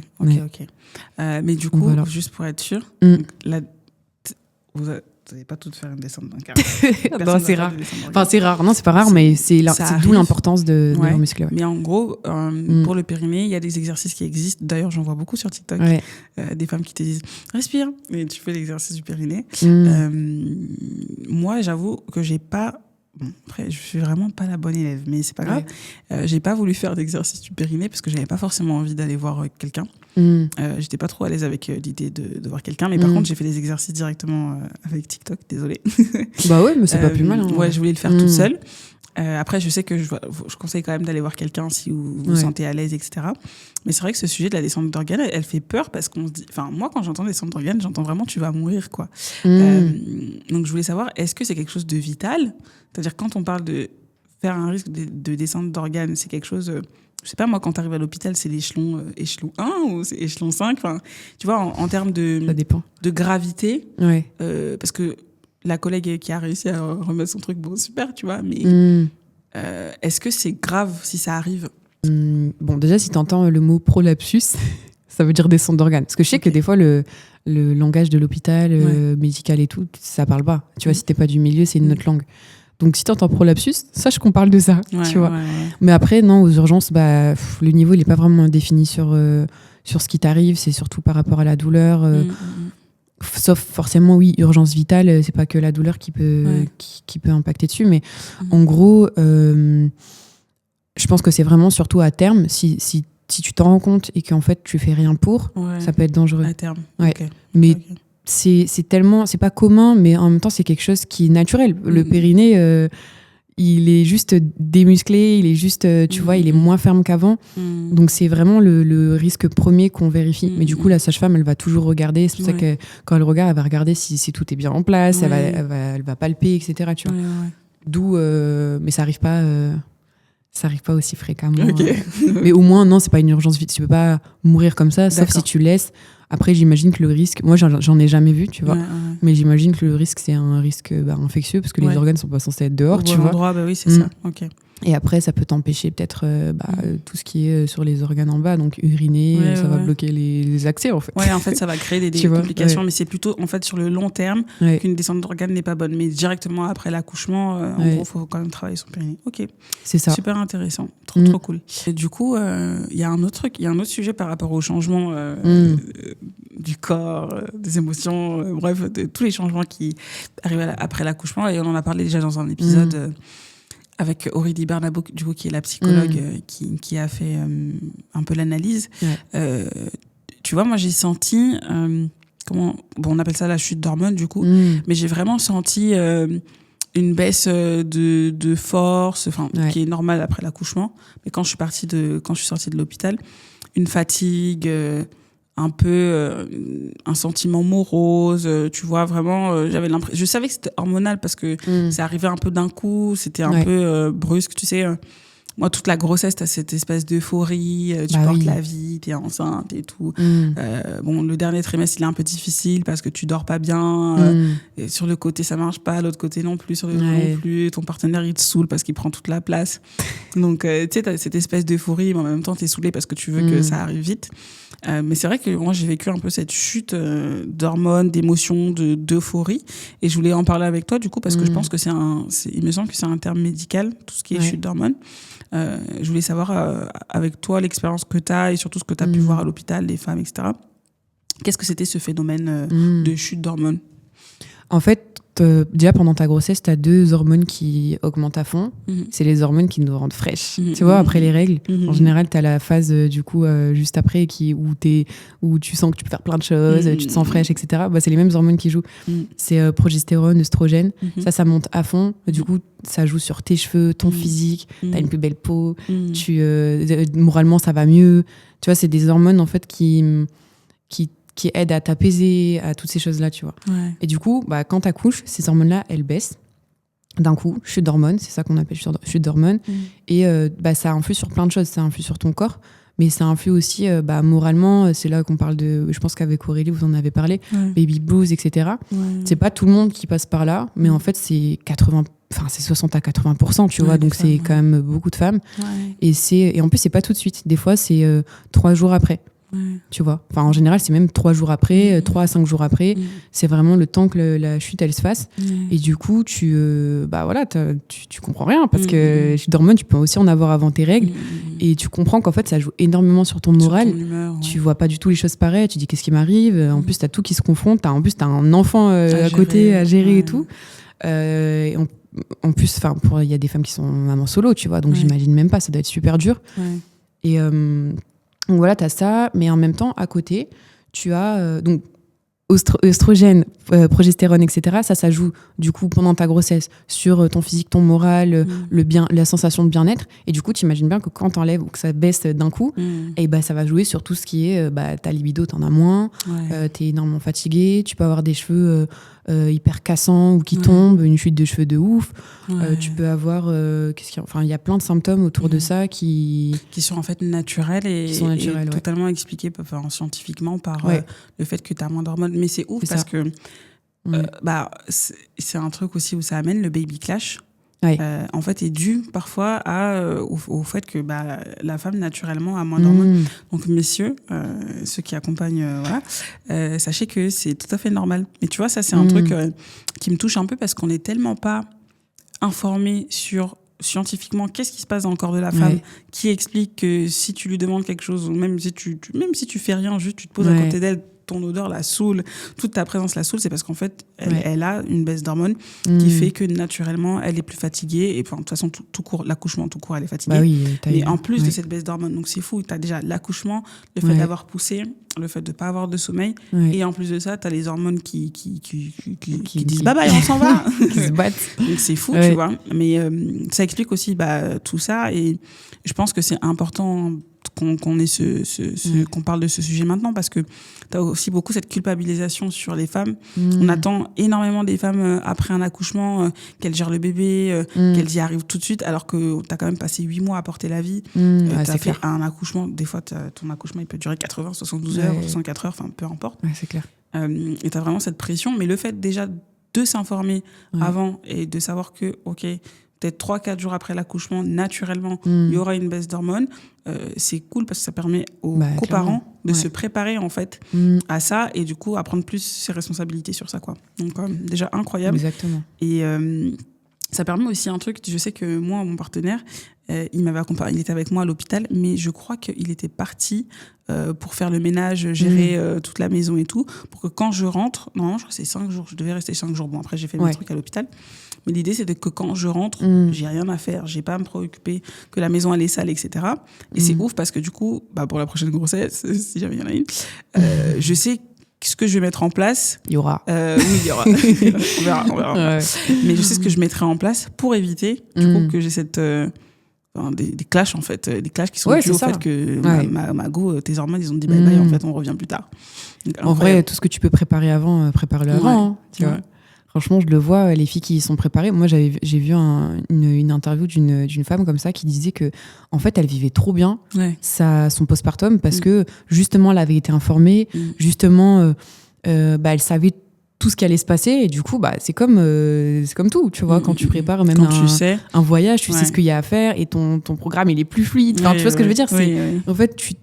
Mais du coup, juste pour être sûr, vous n'allez pas toutes faire une descente d'un quart. Non, c'est rare. Enfin, c'est rare. Non, c'est pas rare, mais c'est d'où l'importance de remuscler. Mais en gros, pour le périnée, il y a des exercices qui existent. D'ailleurs, j'en vois beaucoup sur TikTok. Des femmes qui te disent « Respire !» et tu fais l'exercice du périnée. Moi, j'avoue que j'ai pas... Bon, après, je suis vraiment pas la bonne élève, mais c'est pas grave. J'ai pas voulu faire d'exercice du périnée parce que j'avais pas forcément envie d'aller voir quelqu'un. J'étais pas trop à l'aise avec l'idée de voir quelqu'un, mais par contre, j'ai fait des exercices directement avec TikTok, désolée. Bah ouais, mais c'est pas plus mal. Hein. Ouais, je voulais le faire toute seule. Après, je sais que je conseille quand même d'aller voir quelqu'un si vous vous sentez à l'aise, etc. Mais c'est vrai que ce sujet de la descente d'organes, elle fait peur parce qu'on se dit... Enfin, moi, quand j'entends descente d'organes, j'entends vraiment tu vas mourir, quoi. Donc, je voulais savoir, est-ce que c'est quelque chose de vital? C'est-à-dire, quand on parle de faire un risque de descente d'organes, c'est quelque chose... je sais pas, moi, quand tu arrives à l'hôpital, c'est l'échelon 1 ou c'est échelon 5? Enfin, tu vois, en termes de gravité, parce que la collègue qui a réussi à remettre son truc, bon, super, tu vois, mais est-ce que c'est grave si ça arrive? Bon, déjà, si tu entends le mot prolapsus, ça veut dire descente d'organes. Parce que je sais que des fois, le langage de l'hôpital, médical et tout, ça parle pas. Tu vois, si t'es pas du milieu, c'est une autre langue. Donc, si tu entends prolapsus, sache qu'on parle de ça, tu vois. Mais après, non, aux urgences, le niveau, il n'est pas vraiment défini sur ce qui t'arrive. C'est surtout par rapport à la douleur. Sauf forcément, oui, urgence vitale, c'est pas que la douleur qui peut impacter dessus. Mais en gros, je pense que c'est vraiment surtout à terme, si tu t'en rends compte et qu'en fait, tu fais rien pour, ça peut être dangereux. À terme, Mais c'est tellement... C'est pas commun, mais en même temps, c'est quelque chose qui est naturel. Le périnée... il est juste démusclé, il est juste, tu vois, il est moins ferme qu'avant. Donc, c'est vraiment le risque premier qu'on vérifie. Mais du coup, la sage-femme, elle va toujours regarder. C'est pour ça que quand elle regarde, elle va regarder si tout est bien en place, elle va palper, etc. Tu vois. D'où, mais ça arrive pas aussi fréquemment. Mais au moins, non, c'est pas une urgence vite. Tu peux pas mourir comme ça, sauf si tu laisses. Après, j'imagine que le risque... Moi, j'en ai jamais vu, tu vois. Mais j'imagine que le risque, c'est un risque infectieux, parce que les organes sont pas censés être dehors, tu vois. Endroit, oui, c'est ça. Ok. Et après, ça peut t'empêcher peut-être tout ce qui est sur les organes en bas, donc uriner, ça va bloquer les accès, en fait. Ouais, en fait, ça va créer des complications, mais c'est plutôt, en fait, sur le long terme qu'une descente d'organes n'est pas bonne. Mais directement après l'accouchement, en gros, il faut quand même travailler son périnée. Ok. C'est ça. Super intéressant. Trop cool. Et du coup, il y a un autre truc, il y a un autre sujet par rapport au changement du corps, des émotions, bref, de tous les changements qui arrivent après l'accouchement. Et on en a parlé déjà dans un épisode avec Aurélie Bernabou, du coup, qui est la psychologue qui a fait un peu l'analyse. Ouais. Tu vois, moi, j'ai senti... on appelle ça la chute d'hormones, du coup. Mais j'ai vraiment senti une baisse de force, qui est normale après l'accouchement. Mais quand je suis sortie de l'hôpital, une fatigue... un peu un sentiment morose, tu vois, vraiment j'avais l'impression, je savais que c'était hormonal parce que ça arrivait un peu d'un coup, c'était un peu brusque, tu sais. Moi, toute la grossesse, t'as cette espèce d'euphorie, tu portes la vie, t'es enceinte et tout. Le dernier trimestre, il est un peu difficile parce que tu dors pas bien. Et sur le côté, ça marche pas, l'autre côté non plus, sur le non plus. Ton partenaire, il te saoule parce qu'il prend toute la place. Donc, tu sais, t'as cette espèce d'euphorie, mais en même temps, t'es saoulé parce que tu veux que ça arrive vite. Mais c'est vrai que moi, j'ai vécu un peu cette chute d'hormones, d'émotions, d'euphorie. Et je voulais en parler avec toi, du coup, parce que je pense que il me semble que c'est un terme médical, tout ce qui est chute d'hormones. Je voulais savoir avec toi l'expérience que tu as et surtout ce que tu as pu voir à l'hôpital, les femmes, etc. Qu'est-ce que c'était ce phénomène de chute d'hormones ? En fait, déjà pendant ta grossesse, tu as 2 hormones qui augmentent à fond. C'est les hormones qui nous rendent fraîches. Tu vois, après les règles, en général, tu as la phase du coup juste après où tu sens que tu peux faire plein de choses, tu te sens fraîche, etc. Bah, c'est les mêmes hormones qui jouent. C'est progestérone, œstrogène. Ça monte à fond. Du coup, ça joue sur tes cheveux, ton physique. Tu as une plus belle peau. Moralement, ça va mieux. Tu vois, c'est des hormones en fait qui aident à t'apaiser, à toutes ces choses-là, tu vois. Ouais. Et du coup, quand t'accouches, ces hormones-là, elles baissent d'un coup, chute d'hormones, c'est ça qu'on appelle chute d'hormones. Et ça influe sur plein de choses, ça influe sur ton corps, mais ça influe aussi moralement, c'est là qu'on parle de, je pense qu'avec Aurélie, vous en avez parlé, baby blues, etc. Ouais. C'est pas tout le monde qui passe par là, mais en fait, c'est 60 à 80%, tu vois, donc c'est quand même beaucoup de femmes. Ouais. Et en plus, c'est pas tout de suite, des fois, c'est 3 jours après. Tu vois, en général c'est même 3 jours après, 3 à 5 jours après, c'est vraiment le temps que la chute elle se fasse. Et du coup tu comprends rien parce que chute d'hormones tu peux aussi en avoir avant tes règles et tu comprends qu'en fait ça joue énormément sur ton moral, sur ton humeur, tu vois pas du tout les choses pareilles, tu dis qu'est-ce qui m'arrive, en plus t'as tout qui se confronte, en plus t'as un enfant à côté à gérer et tout, et en plus il y a des femmes qui sont maman solo, tu vois, donc j'imagine même pas, ça doit être super dur. Et donc voilà, tu as ça, mais en même temps, à côté, tu as donc œstrogène, progestérone, etc. Ça joue du coup pendant ta grossesse sur ton physique, ton moral, la sensation de bien-être. Et du coup, tu imagines bien que quand t'enlèves ou que ça baisse d'un coup, ça va jouer sur tout ce qui est ta libido, t'en as moins, t'es énormément fatigué, tu peux avoir des cheveux hyper cassants ou qui tombent, une chute de cheveux de ouf. Tu peux avoir il y a plein de symptômes autour de ça qui sont en fait naturels et totalement expliqués scientifiquement par le fait que tu as moins d'hormones. Mais c'est ouf parce que c'est un truc aussi où ça amène le baby clash. En fait, est dû parfois au fait que la femme naturellement a moins d'hormones. Donc messieurs, ceux qui accompagnent, sachez que c'est tout à fait normal. Mais tu vois, ça c'est un truc qui me touche un peu parce qu'on n'est tellement pas informé sur scientifiquement qu'est-ce qui se passe dans le corps de la femme, qui explique que si tu lui demandes quelque chose ou même si tu fais rien, juste tu te poses à côté d'elle, ton odeur la saoule, toute ta présence la saoule, c'est parce qu'en fait elle a une baisse d'hormones qui fait que naturellement elle est plus fatiguée et de toute façon tout court, l'accouchement tout court elle est fatiguée, mais en plus de cette baisse d'hormones, donc c'est fou, t'as déjà l'accouchement, le fait d'avoir poussé, le fait de pas avoir de sommeil et en plus de ça t'as les hormones qui disent bye bye on s'en va qui se battent. Donc c'est fou tu vois, mais ça explique aussi tout ça et je pense que c'est important qu'on qu'on parle de ce sujet maintenant parce que tu as aussi beaucoup cette culpabilisation sur les femmes. On attend énormément des femmes après un accouchement qu'elles gèrent le bébé, qu'elles y arrivent tout de suite alors que tu as quand même passé 8 mois à porter la vie. Tu as fait un accouchement, des fois ton accouchement il peut durer 80, 72 heures, 64 heures, peu importe. C'est clair. Et tu as vraiment cette pression, mais le fait déjà de s'informer avant et de savoir que peut-être 3-4 jours après l'accouchement, naturellement, il y aura une baisse d'hormones. C'est cool parce que ça permet aux coparents de se préparer en fait à ça et du coup à prendre plus ses responsabilités sur ça, quoi. Donc déjà incroyable. Exactement. Et ça permet aussi un truc. Je sais que moi, mon partenaire, il m'avait accompagné, il était avec moi à l'hôpital, mais je crois qu'il était parti pour faire le ménage, gérer toute la maison et tout, pour que quand je rentre, normalement, je crois que c'est 5 jours, je devais rester 5 jours. Bon, après, j'ai fait mes trucs à l'hôpital. Mais l'idée, c'était que quand je rentre, j'ai rien à faire, j'ai pas à me préoccuper que la maison elle est sale, etc. Et c'est ouf parce que du coup, pour la prochaine grossesse, si jamais il y en a une, je sais ce que je vais mettre en place. Il y aura. Oui, il y aura. On verra. Ouais. Mais je sais ce que je mettrai en place pour éviter du coup que j'ai cette des clashs en fait, des clashs qui sont dus au fait que ma go, tes hormones, ils ont dit bye bye, en fait, on revient plus tard. Donc, en vrai, tout ce que tu peux préparer avant, prépare-le avant. Hein, tu vois. Franchement, je le vois, les filles qui y sont préparées. Moi, j'ai vu une interview d'une femme comme ça qui disait que, en fait, elle vivait trop bien son postpartum parce que, justement, elle avait été informée, justement, elle savait tout ce qui allait se passer et du coup, c'est comme tout, tu vois, quand tu prépares même un voyage, tu sais ce qu'il y a à faire et ton programme, il est plus fluide. Enfin, tu vois ce que je veux dire, en fait, tu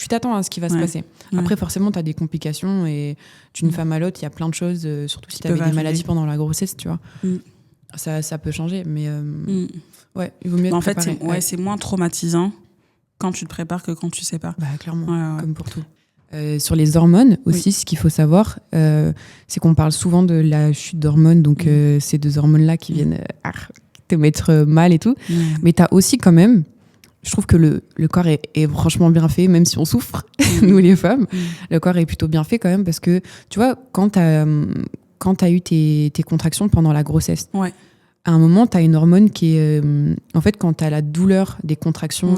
t'attends à ce qui va se passer. Après, forcément, tu as des complications et d'une femme à l'autre, il y a plein de choses, surtout si tu avais des maladies pendant la grossesse, tu vois. Ça peut changer, mais il vaut mieux être préparé. En fait, c'est moins traumatisant quand tu te prépares que quand tu sais pas. Clairement, comme pour tout. Sur les hormones aussi, ce qu'il faut savoir, c'est qu'on parle souvent de la chute d'hormones, donc ces deux hormones-là qui viennent te mettre mal et tout. Mais tu as aussi quand même, je trouve que le corps est franchement bien fait, même si on souffre, nous les femmes, le corps est plutôt bien fait quand même, parce que tu vois, quand tu as eu tes contractions pendant la grossesse, à un moment, tu as une hormone qui est... en fait, quand tu as la douleur des contractions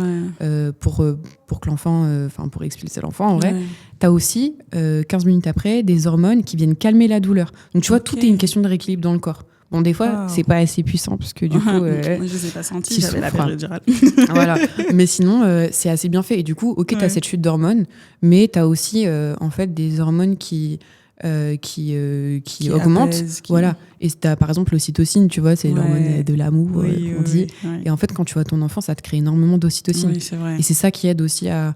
pour que l'enfant... pour expulser l'enfant, en vrai, tu as aussi, 15 minutes après, des hormones qui viennent calmer la douleur. Donc, tu vois, tout est une question de rééquilibre dans le corps. Bon, des fois, c'est pas assez puissant, parce que du coup... Moi, je les ai pas sentis, j'avais la péridurale. Voilà. Mais sinon, c'est assez bien fait. Et du coup, tu as cette chute d'hormones, mais tu as aussi, en fait, des hormones qui augmente, voilà. Et t'as par exemple l'ocytocine, tu vois, c'est l'hormone de l'amour, qu'on dit. Et en fait, quand tu vois ton enfant, ça te crée énormément d'ocytocine. C'est vrai. Et c'est ça qui aide aussi à...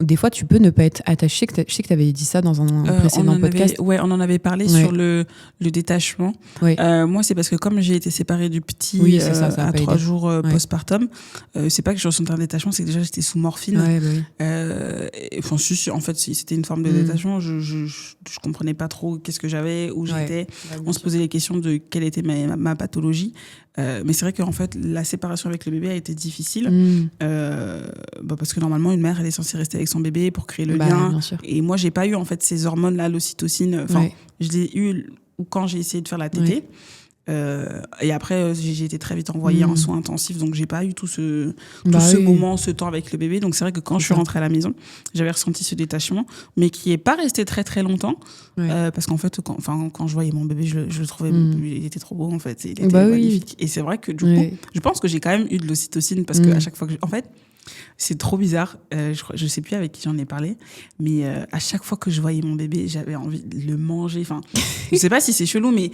Des fois, tu peux ne pas être attaché. Je sais que tu avais dit ça dans un précédent podcast. On en avait parlé sur le détachement. Moi, c'est parce que comme j'ai été séparée du petit ça à 3 jours postpartum, c'est pas que je ressentais un détachement, c'est que déjà j'étais sous morphine. En fait, c'était une forme de détachement. Je comprenais pas trop qu'est-ce que j'avais, où j'étais. On se posait les questions de quelle était ma pathologie. Mais c'est vrai qu'en fait, la séparation avec le bébé a été difficile. Parce que normalement, une mère, elle est censée rester avec son bébé pour créer le lien. Et moi, j'ai pas eu en fait ces hormones-là, l'ocytocine. Je l'ai eu quand j'ai essayé de faire la tétée. Et après, j'ai été très vite envoyée en soins intensifs, donc j'ai pas eu tout ce moment, ce temps avec le bébé. Donc c'est vrai que quand je suis rentrée à la maison, j'avais ressenti ce détachement, mais qui est pas resté très très longtemps, parce qu'en fait, quand je voyais mon bébé, je le trouvais, il était trop beau en fait, il était magnifique. Et c'est vrai que du coup, je pense que j'ai quand même eu de l'ocytocine parce que à chaque fois que, en fait, c'est trop bizarre. Je sais plus avec qui j'en ai parlé, mais à chaque fois que je voyais mon bébé, j'avais envie de le manger. Enfin, je sais pas si c'est chelou, mais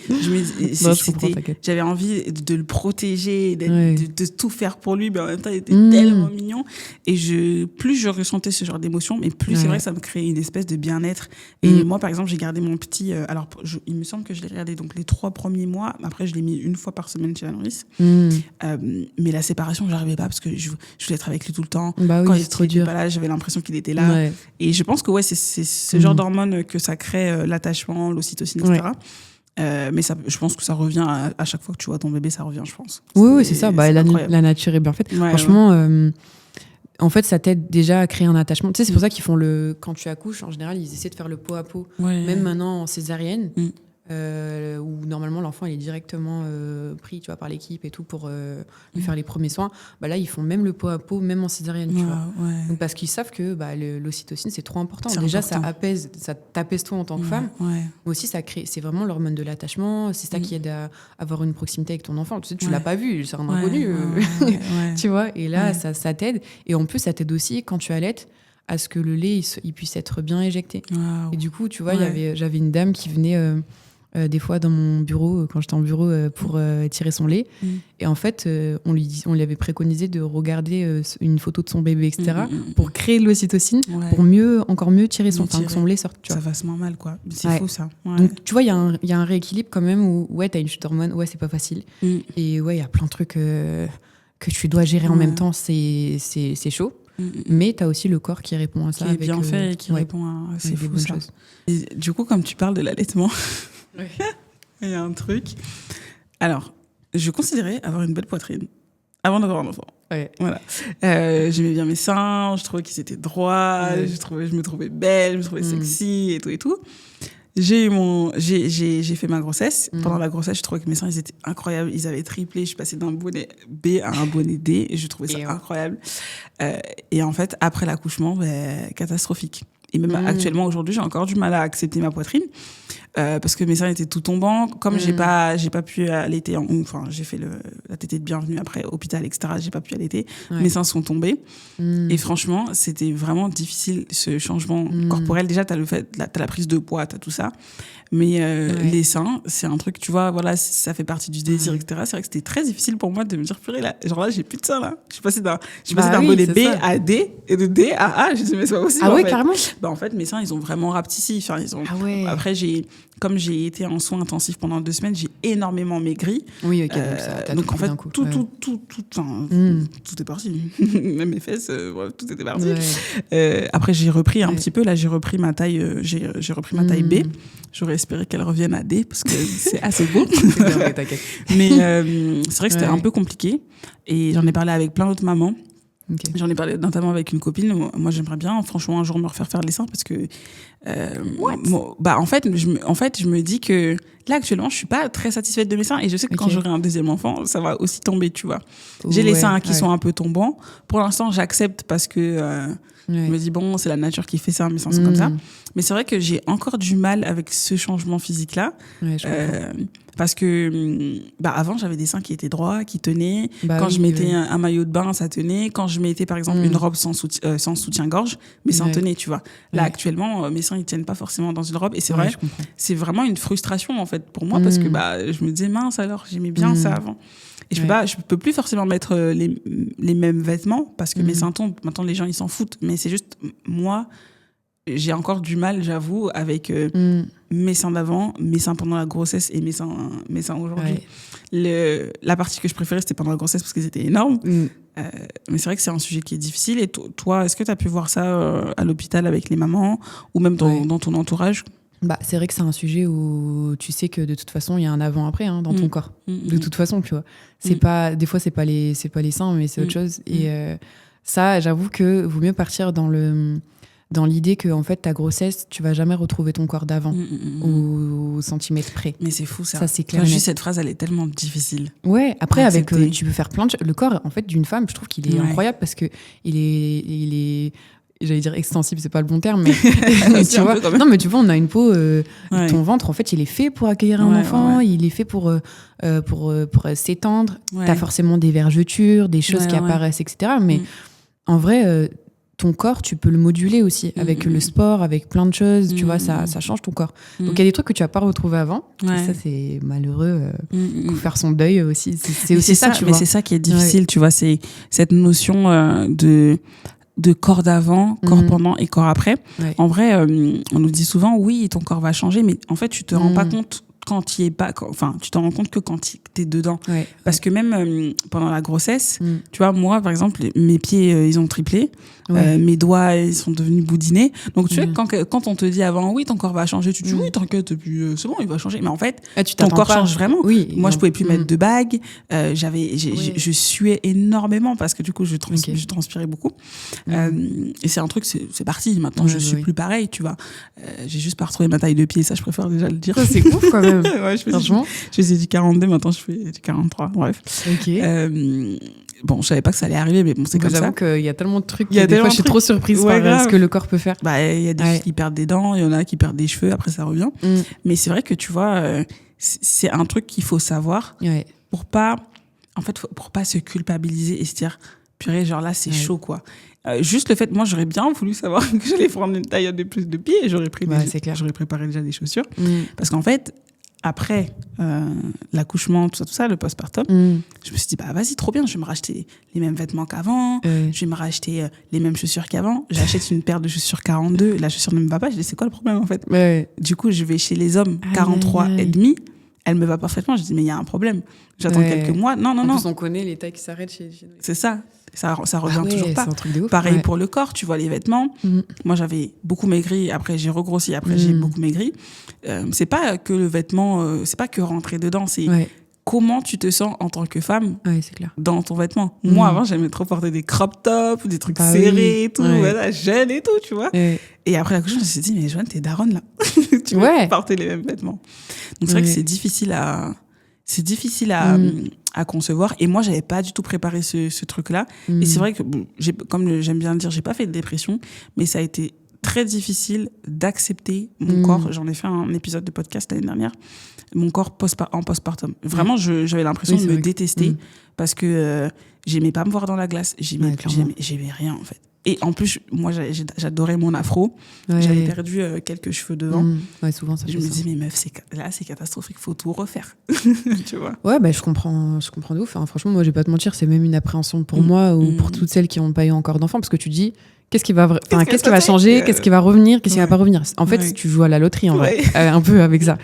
j'avais envie de le protéger, de tout faire pour lui. Mais en même temps, il était tellement mignon. Et plus je ressentais ce genre d'émotion, mais plus c'est vrai que ça me créait une espèce de bien-être. Et moi, par exemple, j'ai gardé mon petit. Il me semble que je l'ai regardé donc les 3 premiers mois. Après, je l'ai mis 1 fois par semaine chez la nourrice. Mais la séparation, j'arrivais pas parce que je voulais être avec lui tout le temps. Quand il était pas là, j'avais l'impression qu'il était là. Et je pense que c'est ce genre d'hormones que ça crée, l'attachement, l'ocytocine, etc. Mais je pense que ça revient à chaque fois que tu vois ton bébé, ça revient, je pense. Oui, c'est ça. La nature est bien faite. Franchement, en fait, ça t'aide déjà à créer un attachement. Tu sais, c'est pour ça qu'ils font quand tu accouches, en général, ils essaient de faire le pot à pot. Même maintenant en césarienne. Où normalement l'enfant il est directement pris, tu vois, par l'équipe et tout pour lui faire les premiers soins. Là ils font même le pot à pot, même en césarienne, tu vois. Donc, parce qu'ils savent que l'ocytocine c'est trop important. Déjà ça t'apaise toi en tant que femme. Mais aussi c'est vraiment l'hormone de l'attachement. C'est ça qui aide à avoir une proximité avec ton enfant. Tu sais, tu l'as pas vu, c'est un inconnu, tu vois. Et là ça t'aide. Et en plus ça t'aide aussi quand tu allaites à ce que le lait il puisse être bien éjecté. Et du coup tu vois, j'avais une dame qui venait des fois dans mon bureau, quand j'étais en bureau, pour tirer son lait. Et en fait, on lui avait préconisé de regarder une photo de son bébé, etc., pour créer de l'ocytocine, pour encore mieux tirer que son lait sorte. Tu vois. Ça fasse moins mal, quoi. C'est fou, ça. Ouais. Donc, tu vois, il y a un rééquilibre quand même où, t'as une chute d'hormones, c'est pas facile. Et ouais, il y a plein de trucs que tu dois gérer en même temps, c'est chaud. Mais tu as aussi le corps qui répond à ça. Qui est bien fait et qui répond à... C'est fou, ça. Choses. Et du coup, comme tu parles de l'allaitement, il y a un truc. Alors, je considérais avoir une belle poitrine avant d'avoir un enfant. Ouais. Voilà. J'aimais bien mes seins, je trouvais qu'ils étaient droits, je me trouvais belle, je me trouvais sexy et tout. J'ai fait ma grossesse. Pendant la grossesse, je trouvais que mes seins, ils étaient incroyables. Ils avaient triplé. Je suis passée d'un bonnet B à un bonnet D et je trouvais ça incroyable. Et en fait, après l'accouchement, catastrophique. Et même actuellement, aujourd'hui, j'ai encore du mal à accepter ma poitrine. Parce que mes seins étaient tout tombants. Comme j'ai pas pu allaiter, enfin, j'ai fait la tétée de bienvenue après, hôpital, etc. J'ai pas pu allaiter. Mes seins sont tombés. Et franchement, c'était vraiment difficile, ce changement corporel. Déjà, t'as la prise de poids, t'as tout ça. Mais les seins, c'est un truc, tu vois, voilà, ça fait partie du désir, etc. C'est vrai que c'était très difficile pour moi de me dire, purée, là, genre là, j'ai plus de seins, là. Je suis passée d'un bonnet B à D, et de D à A. Je me suis dit, mais c'est pas possible. Ah ouais, carrément? En fait, mes seins, ils ont vraiment rapetissi. Enfin, Après, comme j'ai été en soins intensifs pendant 2 semaines, j'ai énormément maigri. Oui, ok. Donc en fait, tout est parti. Même mes fesses, tout était parti. Après, j'ai repris un petit peu. Là, j'ai repris ma taille. J'ai repris ma taille B. J'aurais espéré qu'elle revienne à D parce que c'est assez beau. Mais c'est vrai que c'était un peu compliqué. Et j'en ai parlé avec plein d'autres mamans. Okay. J'en ai parlé notamment avec une copine. Moi, j'aimerais bien, franchement, un jour me refaire faire les seins parce que, en fait, je me dis que là, actuellement, je suis pas très satisfaite de mes seins et je sais que quand j'aurai un deuxième enfant, ça va aussi tomber, tu vois. J'ai les seins qui sont un peu tombants. Pour l'instant, j'accepte parce que je me dis, bon, c'est la nature qui fait ça, mes seins sont comme ça. Mais c'est vrai que j'ai encore du mal avec ce changement physique-là. Parce que avant, j'avais des seins qui étaient droits, qui tenaient. Quand je mettais un maillot de bain, ça tenait. Quand je mettais, par exemple, une robe sans soutien-gorge, mes seins tenaient, tu vois. Là, actuellement, mes seins, ils tiennent pas forcément dans une robe. Et c'est vrai, c'est vraiment une frustration, en fait, pour moi, parce que je me disais, mince, alors, j'aimais bien ça avant. Et je peux plus forcément mettre les mêmes vêtements parce que mes seins tombent. Maintenant, les gens, ils s'en foutent. Mais c'est juste, moi, j'ai encore du mal, j'avoue, avec mes seins d'avant, mes seins pendant la grossesse et mes seins aujourd'hui. La partie que je préférais, c'était pendant la grossesse parce qu'ils étaient énormes. Mais c'est vrai que c'est un sujet qui est difficile. Et toi, est-ce que tu as pu voir ça à l'hôpital avec les mamans ou même dans ton entourage ? C'est vrai que c'est un sujet où tu sais que de toute façon il y a un avant-après dans ton corps. De toute façon, tu vois. C'est pas, des fois c'est pas les seins, mais c'est autre chose. Et ça, j'avoue que vaut mieux partir dans l'idée que en fait ta grossesse, tu vas jamais retrouver ton corps d'avant au centimètre près. Mais c'est fou ça. Ça c'est clair. Juste cette phrase, elle est tellement difficile. Ouais. Après avec tu peux faire plein de choses. Le corps en fait d'une femme, je trouve qu'il est incroyable parce que il est j'allais dire extensible, c'est pas le bon terme, mais tu vois. Non, mais tu vois, on a une peau. Ton ventre, en fait, il est fait pour accueillir un enfant. Il est fait pour s'étendre. T'as forcément des vergetures, des choses qui apparaissent, etc. Mais en vrai, ton corps, tu peux le moduler aussi avec le sport, avec plein de choses. Tu vois, ça change ton corps. Donc il y a des trucs que tu vas pas retrouver avant. Et ça, c'est malheureux. Faut faire son deuil aussi. C'est aussi ça, tu vois. Mais c'est ça qui est difficile, tu vois. C'est cette notion de corps d'avant, corps pendant et corps après. En vrai, on nous dit souvent, oui, ton corps va changer, mais en fait, tu te rends pas compte quand tu y es pas, tu t'en rends compte que quand tu es dedans. Parce que même pendant la grossesse, tu vois, moi, par exemple, mes pieds, ils ont triplé. Mes doigts, ils sont devenus boudinés. Donc, tu sais, quand on te dit avant, oui, ton corps va changer, tu te dis, oui, t'inquiète, puis c'est bon, il va changer. Mais en fait, ton corps change vraiment. Moi, je pouvais plus mettre de bagues. Je suais énormément parce que du coup, je transpirais beaucoup. Et c'est un truc, c'est parti. Maintenant, je suis plus pareil, tu vois. J'ai juste pas retrouvé ma taille de pied, ça, je préfère déjà le dire. Ça, c'est ouf, quand même. Franchement. Je faisais du 42, maintenant, je fais du 43. Bref. Bon, je savais pas que ça allait arriver, mais bon, c'est comme ça. J'avoue qu'il y a tellement de trucs. Des fois, je suis trop surprise par ce que le corps peut faire. Il y a des filles qui perdent des dents, il y en a qui perdent des cheveux, après ça revient. Mais c'est vrai que tu vois, c'est un truc qu'il faut savoir pour pas se culpabiliser et se dire, purée, genre là, c'est chaud, quoi. Juste le fait, moi, j'aurais bien voulu savoir que j'allais prendre une taille de plus de pieds et j'aurais préparé déjà des chaussures. Parce qu'en fait, après l'accouchement, tout ça, le postpartum, je me suis dit, bah vas-y, trop bien, je vais me racheter les mêmes vêtements qu'avant, je vais me racheter les mêmes chaussures qu'avant. J'achète une paire de chaussures 42, la chaussure ne me va pas, je dis, c'est quoi le problème en fait? Du coup, je vais chez les hommes 43 et demi, elle me va parfaitement, je dis, mais il y a un problème. J'attends quelques mois. Non. En plus, on connaît les tailles qui s'arrêtent chez nous. C'est ça. Ça revient toujours pas. C'est un truc de ouf. Pareil pour le corps, tu vois, les vêtements. Moi, j'avais beaucoup maigri, après j'ai regrossi, après j'ai beaucoup maigri. C'est pas que le vêtement, c'est pas que rentrer dedans, c'est comment tu te sens en tant que femme c'est clair. dans ton vêtement. Moi, avant, j'aimais trop porter des crop tops, des trucs serrés et tout, voilà, jeune et tout, tu vois. Et après l'accouchement, je me suis dit, mais Joanne, t'es daronne là. Tu veux porter les mêmes vêtements. Donc c'est vrai que c'est difficile à concevoir. Et moi, j'avais pas du tout préparé ce truc-là. Et c'est vrai que, comme j'aime bien le dire, j'ai pas fait de dépression, mais ça a été très difficile d'accepter mon corps. J'en ai fait un épisode de podcast l'année dernière. Mon corps en postpartum. Vraiment, j'avais l'impression de me détester parce que j'aimais pas me voir dans la glace. J'aimais rien, en fait. Et en plus, moi, j'adorais mon afro. J'avais perdu quelques cheveux devant. Souvent, ça je me dis, mais meuf, c'est catastrophique, faut tout refaire. Tu vois. Ouais, je comprends de ouf. Hein. Franchement, moi, je vais pas te mentir, c'est même une appréhension pour moi ou pour toutes celles qui n'ont pas eu encore d'enfants, parce que tu dis, qu'est-ce qui va changer, qu'est-ce qui va revenir, qu'est-ce qui va pas revenir. En fait, tu joues à la loterie, en vrai, un peu avec ça.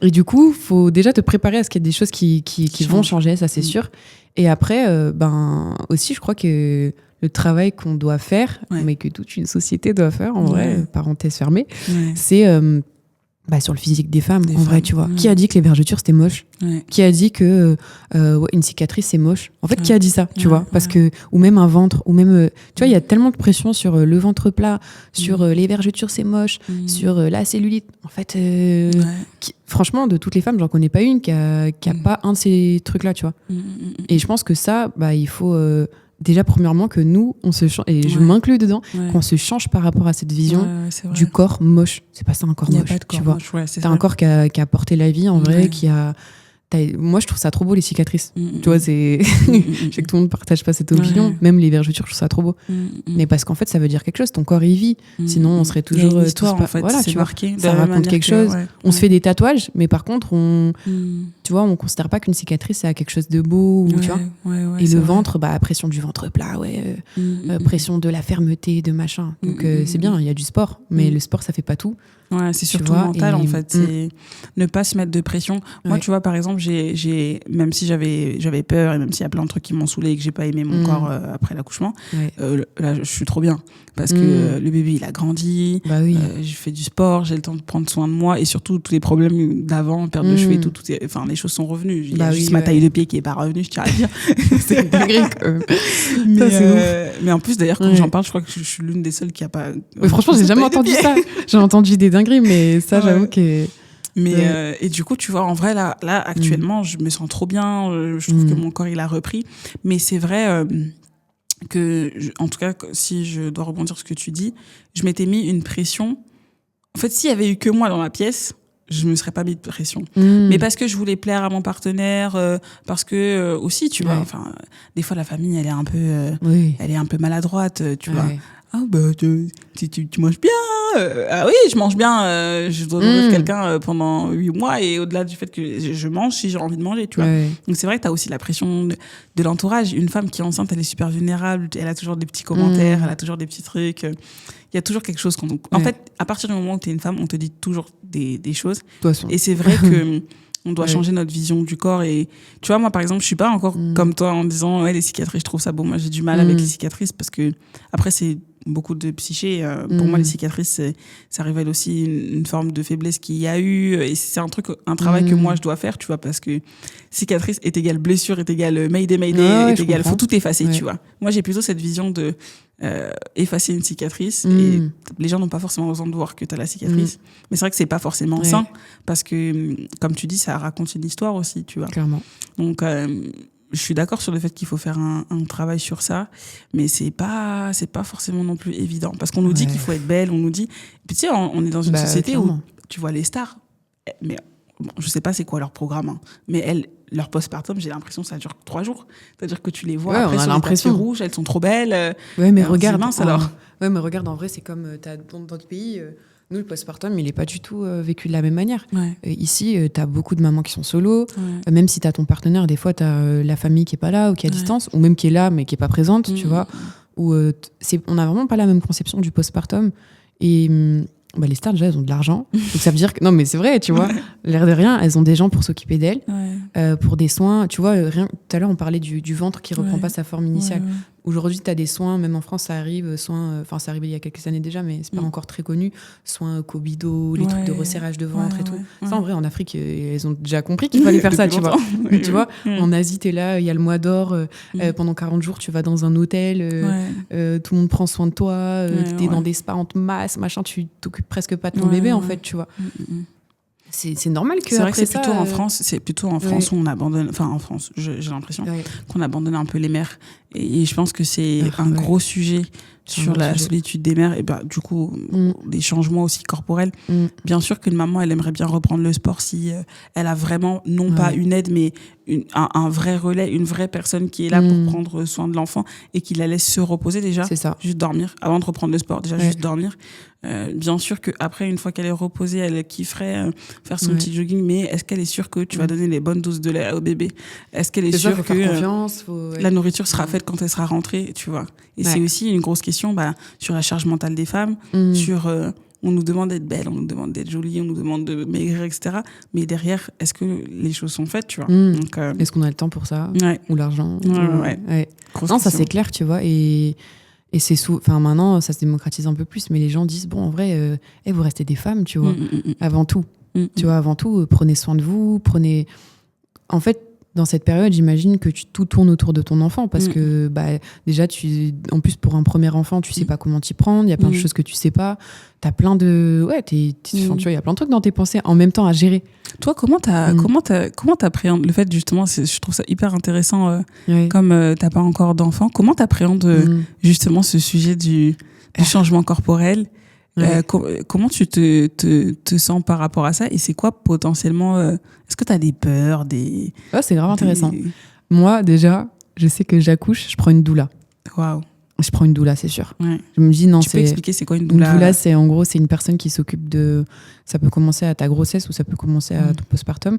Et du coup, faut déjà te préparer à ce qu'il y a des choses qui vont changer, ça c'est sûr. Et après, aussi, je crois que le travail qu'on doit faire, mais que toute une société doit faire, en vrai, parenthèse fermée, c'est sur le physique des femmes, vrai, tu vois. Qui a dit que les vergetures, c'était moche ? Qui a dit que une cicatrice, c'est moche ? En fait, qui a dit ça, tu vois ? Parce que, ou même un ventre, ou même... tu vois, il y a tellement de pression sur le ventre plat, sur les vergetures, c'est moche, sur la cellulite. En fait, franchement, de toutes les femmes, j'en connais pas une qui a pas un de ces trucs-là, tu vois. Et je pense que ça, il faut... déjà, premièrement, que nous, on se change, et je m'inclus dedans, qu'on se change par rapport à cette vision du corps moche. C'est pas ça un corps moche, tu vois. T'as un corps qui a porté la vie, en vrai, qui a... Moi, je trouve ça trop beau, les cicatrices. Tu vois, c'est... Je sais que tout le monde partage pas cette opinion. Même les vergetures, je trouve ça trop beau. Mais parce qu'en fait, ça veut dire quelque chose. Ton corps, il vit. Sinon, on serait toujours... Il y a une histoire, en fait. Voilà, c'est marqué. Ça raconte quelque chose. On se fait des tatouages, mais par contre, tu vois, on considère pas qu'une cicatrice, c'est quelque chose de beau, tu vois. Et le ventre, pression du ventre plat, pression de la fermeté, de machin. Donc, c'est bien, il y a du sport. Mais le sport, ça fait pas tout. Ouais, c'est surtout mental, en fait. C'est ne pas se mettre de pression. Moi, tu vois, par exemple, même si j'avais peur et même s'il y a plein de trucs qui m'ont saoulée et que j'ai pas aimé mon corps après l'accouchement, là, je suis trop bien. Parce que le bébé, il a grandi, j'ai fait du sport, j'ai le temps de prendre soin de moi et surtout tous les problèmes d'avant, perte de cheveux et tout, les choses sont revenues. Il y a juste ma taille de pied qui est pas revenue, je tiens à le dire. C'est une dinguerie, mais en plus, d'ailleurs, quand j'en parle, je crois que je suis l'une des seules qui a pas... Mais franchement, j'ai jamais entendu ça. J'ai entendu des dingueries, mais ça, j'avoue que... Mais et du coup, tu vois, en vrai, là actuellement, je me sens trop bien. Je trouve que mon corps, il a repris. Mais c'est vrai en tout cas, si je dois rebondir sur ce que tu dis, je m'étais mis une pression. En fait, s'il y avait eu que moi dans la pièce, je me serais pas mis de pression. Mais parce que je voulais plaire à mon partenaire, parce que aussi, tu vois, enfin, des fois, la famille, elle est un peu maladroite, tu vois. Ah tu manges bien. Ah oui, je mange bien. Je dois nourrir quelqu'un pendant 8 mois et au-delà du fait que je mange si j'ai envie de manger, tu vois. Donc c'est vrai que t'as aussi la pression de l'entourage. Une femme qui est enceinte, elle est super vulnérable. Elle a toujours des petits commentaires, elle a toujours des petits trucs. Il y a toujours quelque chose. En fait, à partir du moment où t'es une femme, on te dit toujours des choses. Et c'est vrai que on doit changer notre vision du corps. Et tu vois, moi, par exemple, je suis pas encore comme toi en disant les cicatrices, je trouve ça bon. Moi, j'ai du mal avec les cicatrices parce que après, c'est beaucoup de psyché. Pour moi, les cicatrices, ça révèle aussi une forme de faiblesse qu'il y a eu. Et c'est un travail que moi, je dois faire, tu vois, parce que cicatrice est égale blessure, est égale mayday, est égale faut tout effacer, tu vois. Moi, j'ai plutôt cette vision de effacer une cicatrice et les gens n'ont pas forcément besoin de voir que tu as la cicatrice. Mais c'est vrai que c'est pas forcément sain parce que, comme tu dis, ça raconte une histoire aussi, tu vois. Clairement. Donc, je suis d'accord sur le fait qu'il faut faire un travail sur ça, mais c'est pas forcément non plus évident parce qu'on nous dit qu'il faut être belle, on nous dit. Puis tu sais, on est dans une société où tu vois les stars, mais bon, je sais pas c'est quoi leur programme, mais leur postpartum, j'ai l'impression que ça dure 3 jours. C'est-à-dire que tu les vois après sur le tapis rouge, elles sont trop belles. Mais regarde, alors. Mais regarde, en vrai, c'est comme t'as dans d'autres pays. Nous, le postpartum, il n'est pas du tout vécu de la même manière. Ouais. Ici, tu as beaucoup de mamans qui sont solo. Ouais. Même si tu as ton partenaire, des fois, tu as la famille qui n'est pas là ou qui est à distance, ou même qui est là, mais qui n'est pas présente, tu vois. Où, on n'a vraiment pas la même conception du postpartum. Et les stars, déjà, elles ont de l'argent. Donc ça veut dire que... Non, mais c'est vrai, tu vois. L'air de rien, elles ont des gens pour s'occuper d'elles, pour des soins. Tu vois, tout à l'heure, on parlait du ventre qui ne reprend pas sa forme initiale. Aujourd'hui, tu as des soins, même en France, ça arrive, ça arrivait il y a quelques années déjà, mais c'est pas encore très connu. Soins Cobido, les trucs de resserrage de ventre et tout. Ça, en vrai, en Afrique, elles ont déjà compris qu'il fallait faire ça, tu vois. Tu vois, en Asie, t'es là, il y a le mois d'or, pendant 40 jours, tu vas dans un hôtel, tout le monde prend soin de toi, t'es dans des spas en masse, machin, tu t'occupes presque pas de ton bébé, en fait, tu vois. C'est normal que c'est vrai que c'est ça, plutôt en France où on abandonne, enfin en France, j'ai l'impression qu'on abandonne un peu les mères, et je pense que c'est un gros sujet sur la solitude des mères, et du coup des changements aussi corporels. Bien sûr qu'une maman, elle aimerait bien reprendre le sport si elle a vraiment non pas une aide, mais un vrai relais, une vraie personne qui est là pour prendre soin de l'enfant et qui la laisse se reposer déjà, juste dormir avant de reprendre le sport, déjà juste dormir. Bien sûr qu'après, une fois qu'elle est reposée, elle kifferait faire son petit jogging, mais est-ce qu'elle est sûre que tu vas donner les bonnes doses de lait au bébé? Est-ce qu'elle est sûre que la nourriture sera faite quand elle sera rentrée, tu vois? Et c'est aussi une grosse question sur la charge mentale des femmes, sur on nous demande d'être belle, on nous demande d'être jolie, on nous demande de maigrir, etc. Mais derrière, est-ce que les choses sont faites, tu vois? Donc, est-ce qu'on a le temps pour ça? Ou l'argent? Non, ça c'est clair, tu vois. Et c'est maintenant, ça se démocratise un peu plus, mais les gens disent, bon, en vrai, vous restez des femmes, tu vois, avant tout. Tu vois, avant tout, prenez soin de vous, En fait, dans cette période, j'imagine que tout tourne autour de ton enfant, parce que déjà, en plus, pour un premier enfant, tu sais pas comment t'y prendre, il y a plein de choses que tu sais pas. T'as plein de... tu vois, il y a plein de trucs dans tes pensées en même temps à gérer. Toi, comment t'appréhendes le fait, justement, je trouve ça hyper intéressant, comme t'as pas encore d'enfant, comment t'appréhendes justement ce sujet du changement corporel? Comment tu te sens par rapport à ça, et c'est quoi potentiellement est-ce que tu as des peurs, c'est grave intéressant. Moi déjà, je sais que j'accouche, je prends une doula. Waouh. Je prends une doula, c'est sûr. Je me dis non, tu peux expliquer c'est quoi une doula? Une doula, c'est en gros, c'est une personne qui s'occupe de, ça peut commencer à ta grossesse ou ça peut commencer à ton postpartum.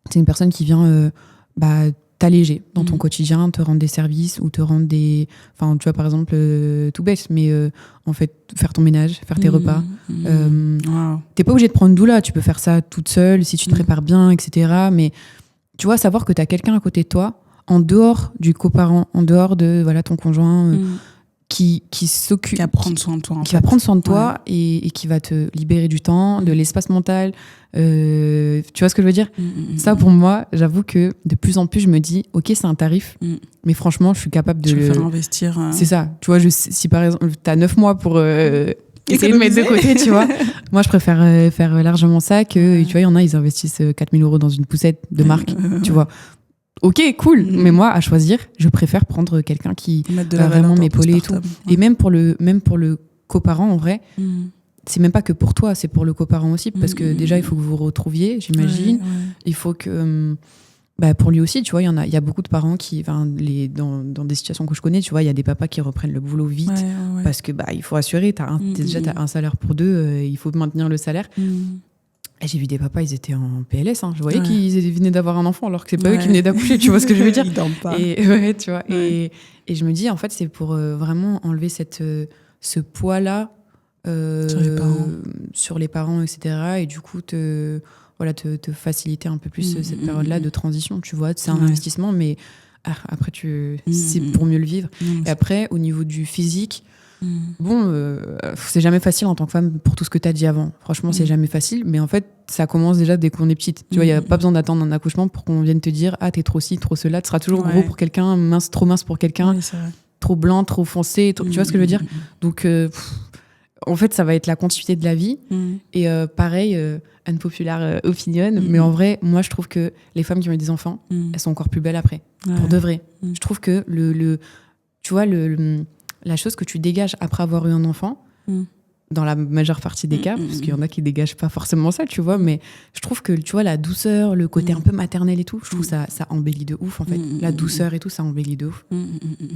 C'est une personne qui vient t'alléger dans ton quotidien, te rendre des services ou te rendre des... Enfin, tu vois, par exemple, tout bête, mais en fait, faire ton ménage, faire tes repas. T'es pas obligé de prendre une doula, tu peux faire ça toute seule, si tu te prépares bien, etc. Mais tu vois, savoir que t'as quelqu'un à côté de toi, en dehors du coparent, en dehors de ton conjoint... qui s'occupe, qui va prendre soin de toi, va prendre soin de toi et qui va te libérer du temps, de l'espace mental. Tu vois ce que je veux dire? Ça, pour moi, j'avoue que de plus en plus, je me dis, ok, c'est un tarif, mais franchement, je suis capable de faire investir. C'est ça. Tu vois, si par exemple, t'as 9 mois pour essayer de mettre de côté, tu vois. Moi, je préfère faire largement ça que, tu vois, il y en a, ils investissent 4 000 € dans une poussette de marque, tu vois. Ok, cool, mais moi, à choisir, je préfère prendre quelqu'un qui va vraiment m'épauler et tout. Et même pour le coparent, en vrai, c'est même pas que pour toi, c'est pour le coparent aussi, parce que déjà, il faut que vous vous retrouviez, j'imagine. Il faut que... pour lui aussi, tu vois, il y a beaucoup de parents qui... dans des situations que je connais, tu vois, il y a des papas qui reprennent le boulot vite, parce que il faut assurer, déjà, t'as un salaire pour deux, il faut maintenir le salaire. Et j'ai vu des papas, ils étaient en PLS. Je voyais qu'ils venaient d'avoir un enfant, alors que c'est pas eux qui venaient d'accoucher. Tu vois ce que je veux dire? Ils dorment pas. Et tu vois. Et je me dis, en fait, c'est pour vraiment enlever ce poids-là sur les parents, etc. Et du coup, te faciliter un peu plus cette période-là de transition. Tu vois, c'est un investissement, mais après, c'est pour mieux le vivre. Et après, au niveau du physique, c'est jamais facile en tant que femme pour tout ce que tu as dit avant. Franchement, c'est jamais facile, mais en fait, ça commence déjà dès qu'on est petite. Tu vois, il n'y a pas besoin d'attendre un accouchement pour qu'on vienne te dire « Ah, t'es trop ci, trop cela ». Tu seras toujours gros pour quelqu'un, trop mince pour quelqu'un, trop blanc, trop foncé. Tu vois ce que je veux dire? Donc, en fait, ça va être la continuité de la vie. Et pareil, unpopular opinion, mais en vrai, moi, je trouve que les femmes qui ont eu des enfants, elles sont encore plus belles après, pour de vrai. Je trouve que tu vois, la chose que tu dégages après avoir eu un enfant, dans la majeure partie des cas, parce qu'il y en a qui dégagent pas forcément ça, tu vois, mais je trouve que, tu vois, la douceur, le côté un peu maternel et tout, je trouve ça embellit de ouf, en fait. La douceur et tout, ça embellit de ouf.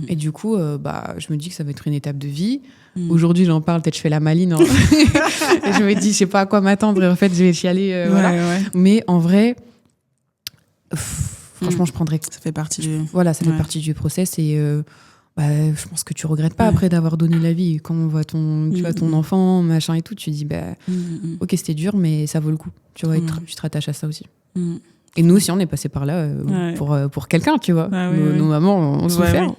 Et du coup, je me dis que ça va être une étape de vie. Aujourd'hui, j'en parle, peut-être je fais la maline. Hein. Et je me dis, je sais pas à quoi m'attendre, et en fait, je vais chialer. Voilà. Ouais. Mais en vrai, franchement, je prendrais... Ça fait partie du... Voilà, ça fait partie du process et... je pense que tu regrettes pas après d'avoir donné la vie. Quand on voit ton enfant, machin et tout, tu dis, ok, c'était dur, mais ça vaut le coup. Tu vois, tu te rattaches à ça aussi. Et nous aussi, on est passé par là pour quelqu'un, tu vois. Nos mamans ont souffert.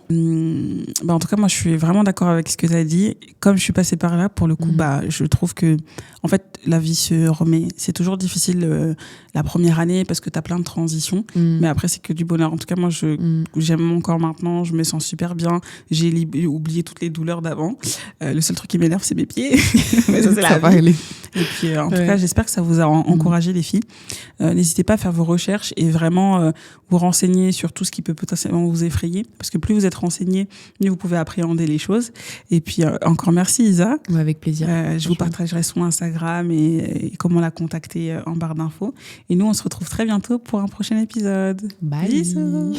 En tout cas, moi, je suis vraiment d'accord avec ce que tu as dit. Comme je suis passée par là, pour le coup, je trouve que, en fait, la vie se remet. C'est toujours difficile la première année parce que tu as plein de transitions. Mais après, c'est que du bonheur. En tout cas, moi, j'aime mon corps maintenant. Je me sens super bien. J'ai oublié toutes les douleurs d'avant. Le seul truc qui m'énerve, c'est mes pieds. Mais ça, c'est la vie. Et puis, en tout cas, j'espère que ça vous a encouragé, les filles. N'hésitez pas à faire vos recherches et vraiment vous renseigner sur tout ce qui peut potentiellement vous effrayer. Parce que plus vous êtes renseigné, mieux vous pouvez appréhender les choses. Et puis, encore merci, Isa. Ouais, avec plaisir. Je vous partagerai son Instagram et comment la contacter en barre d'infos. Et nous, on se retrouve très bientôt pour un prochain épisode. Bye. Bisous.